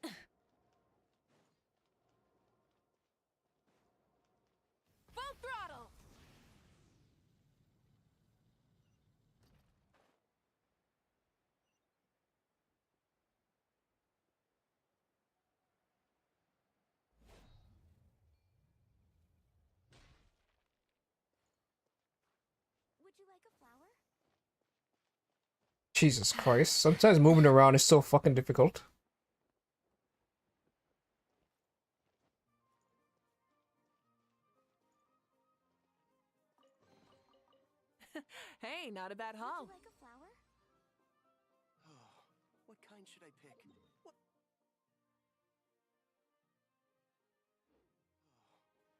Full throttle! Would you like a flower? Jesus Christ. Sometimes moving around is so fucking difficult. Hey, not a bad haul. Would you like a flower? Oh, what kind should I pick?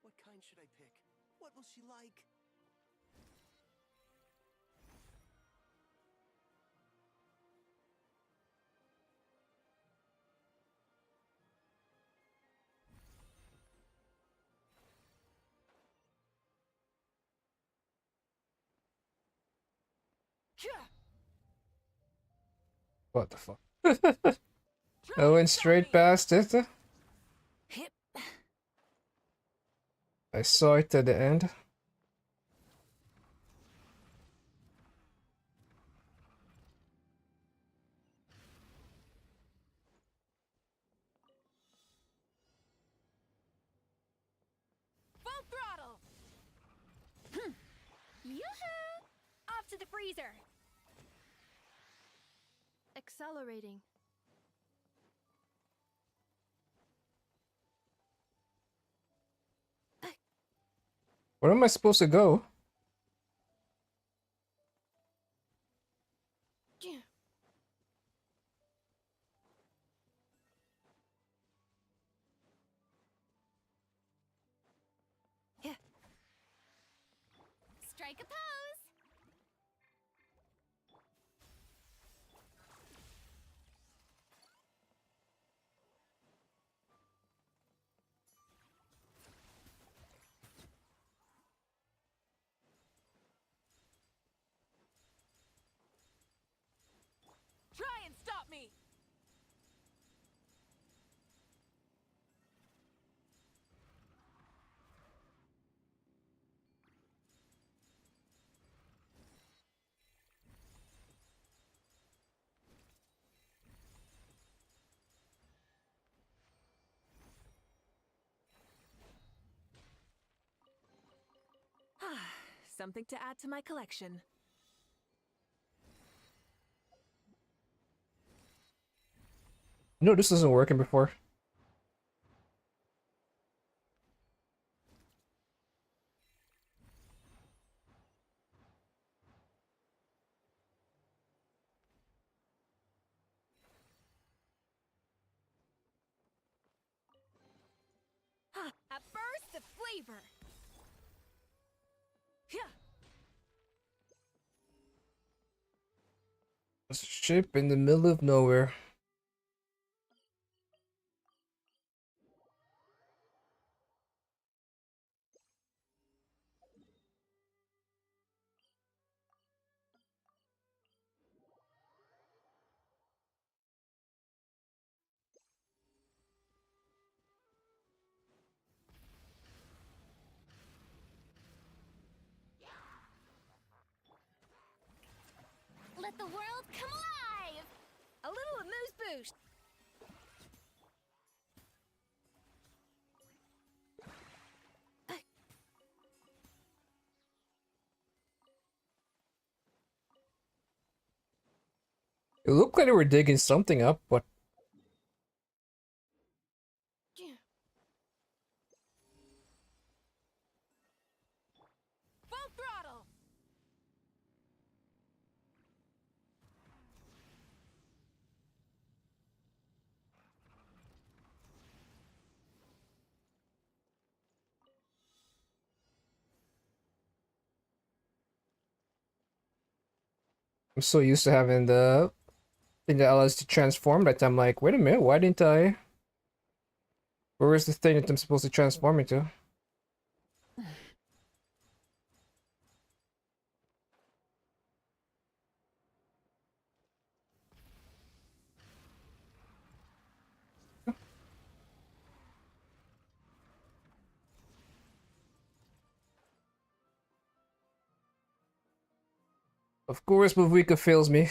What kind should I pick? What will she like? What the fuck? I went straight past it. Hip. I saw it at the end. Full throttle! Yoo-hoo! Off to the freezer! Accelerating. Where am I supposed to go? Strike a pose! stop me! Something to add to my collection. No, this isn't working before. A burst of flavor. Yeah. It's a ship in the middle of nowhere. Let the world come alive. A little amuse bouche. It looked like they were digging something up, but Full throttle! I'm so used to having the thing that allows to transform that I'm like, wait a minute, why didn't I? Where is the thing that I'm supposed to transform into? Of course, Mavika fails me.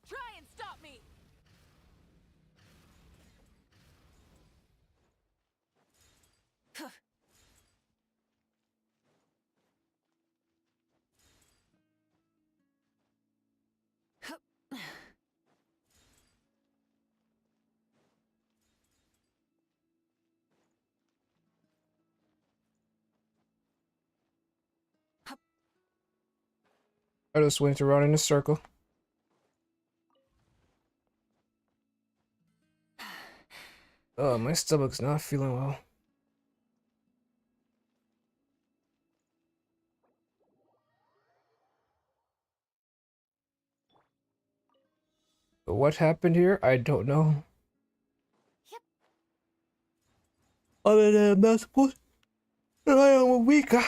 Try and stop me! I just went around in a circle. Oh, my stomach's not feeling well. But what happened here? I don't know. Yep. Other than I'm not supposed to rely on Mavika.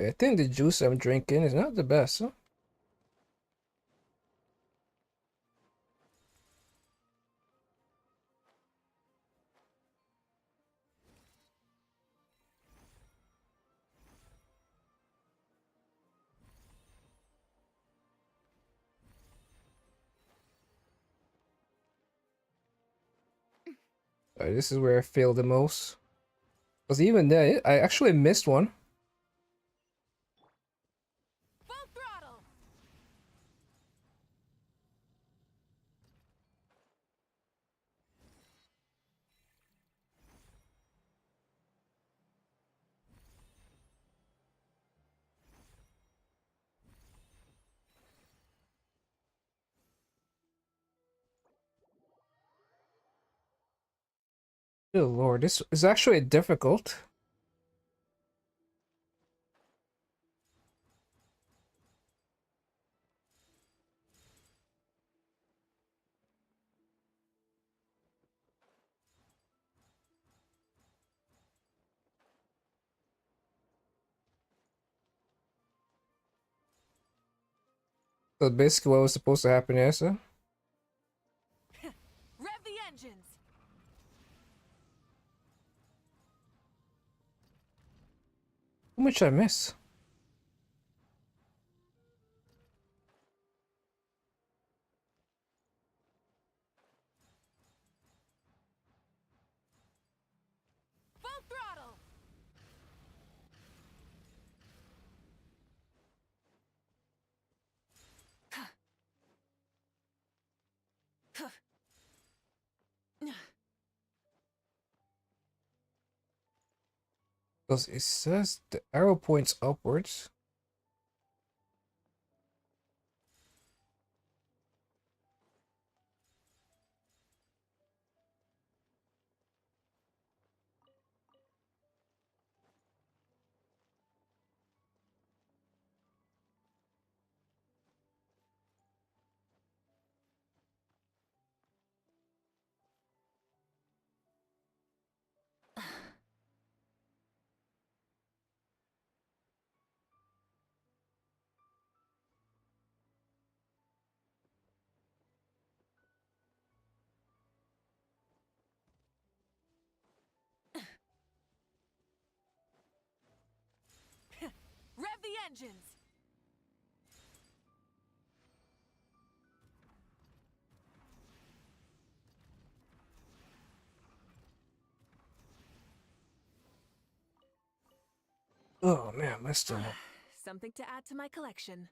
I think the juice I'm drinking is not the best, huh? This is where I failed the most. Because even then, I actually missed one. Full throttle! Oh lord, this is actually difficult. So basically what was supposed to happen here, so? Rev the engines! How much did I miss? Full throttle! Because it says the arrow points upwards. Rev the engines! Oh man, missed it. Something to add to my collection.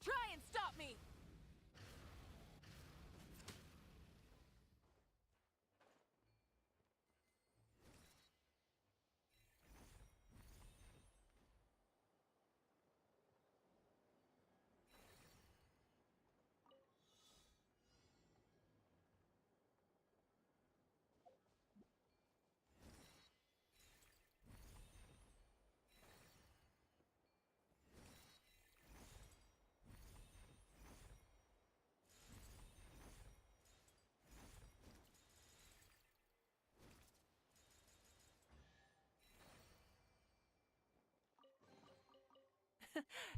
Try and stop me!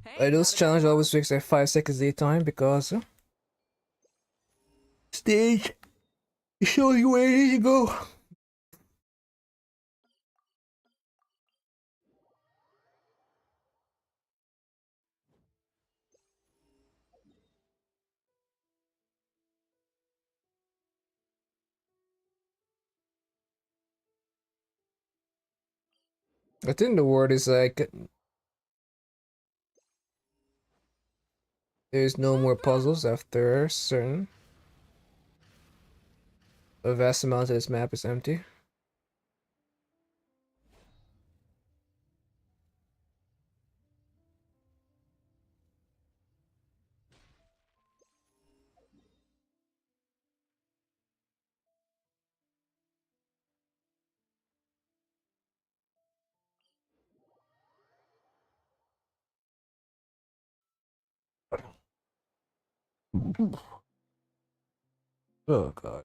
Hey, Those how'd it challenges go? always fix at 5 seconds a time because stage is showing you where you need to go. I think the word is like there's no more puzzles after a certain a vast amount of this map is empty. Oh god.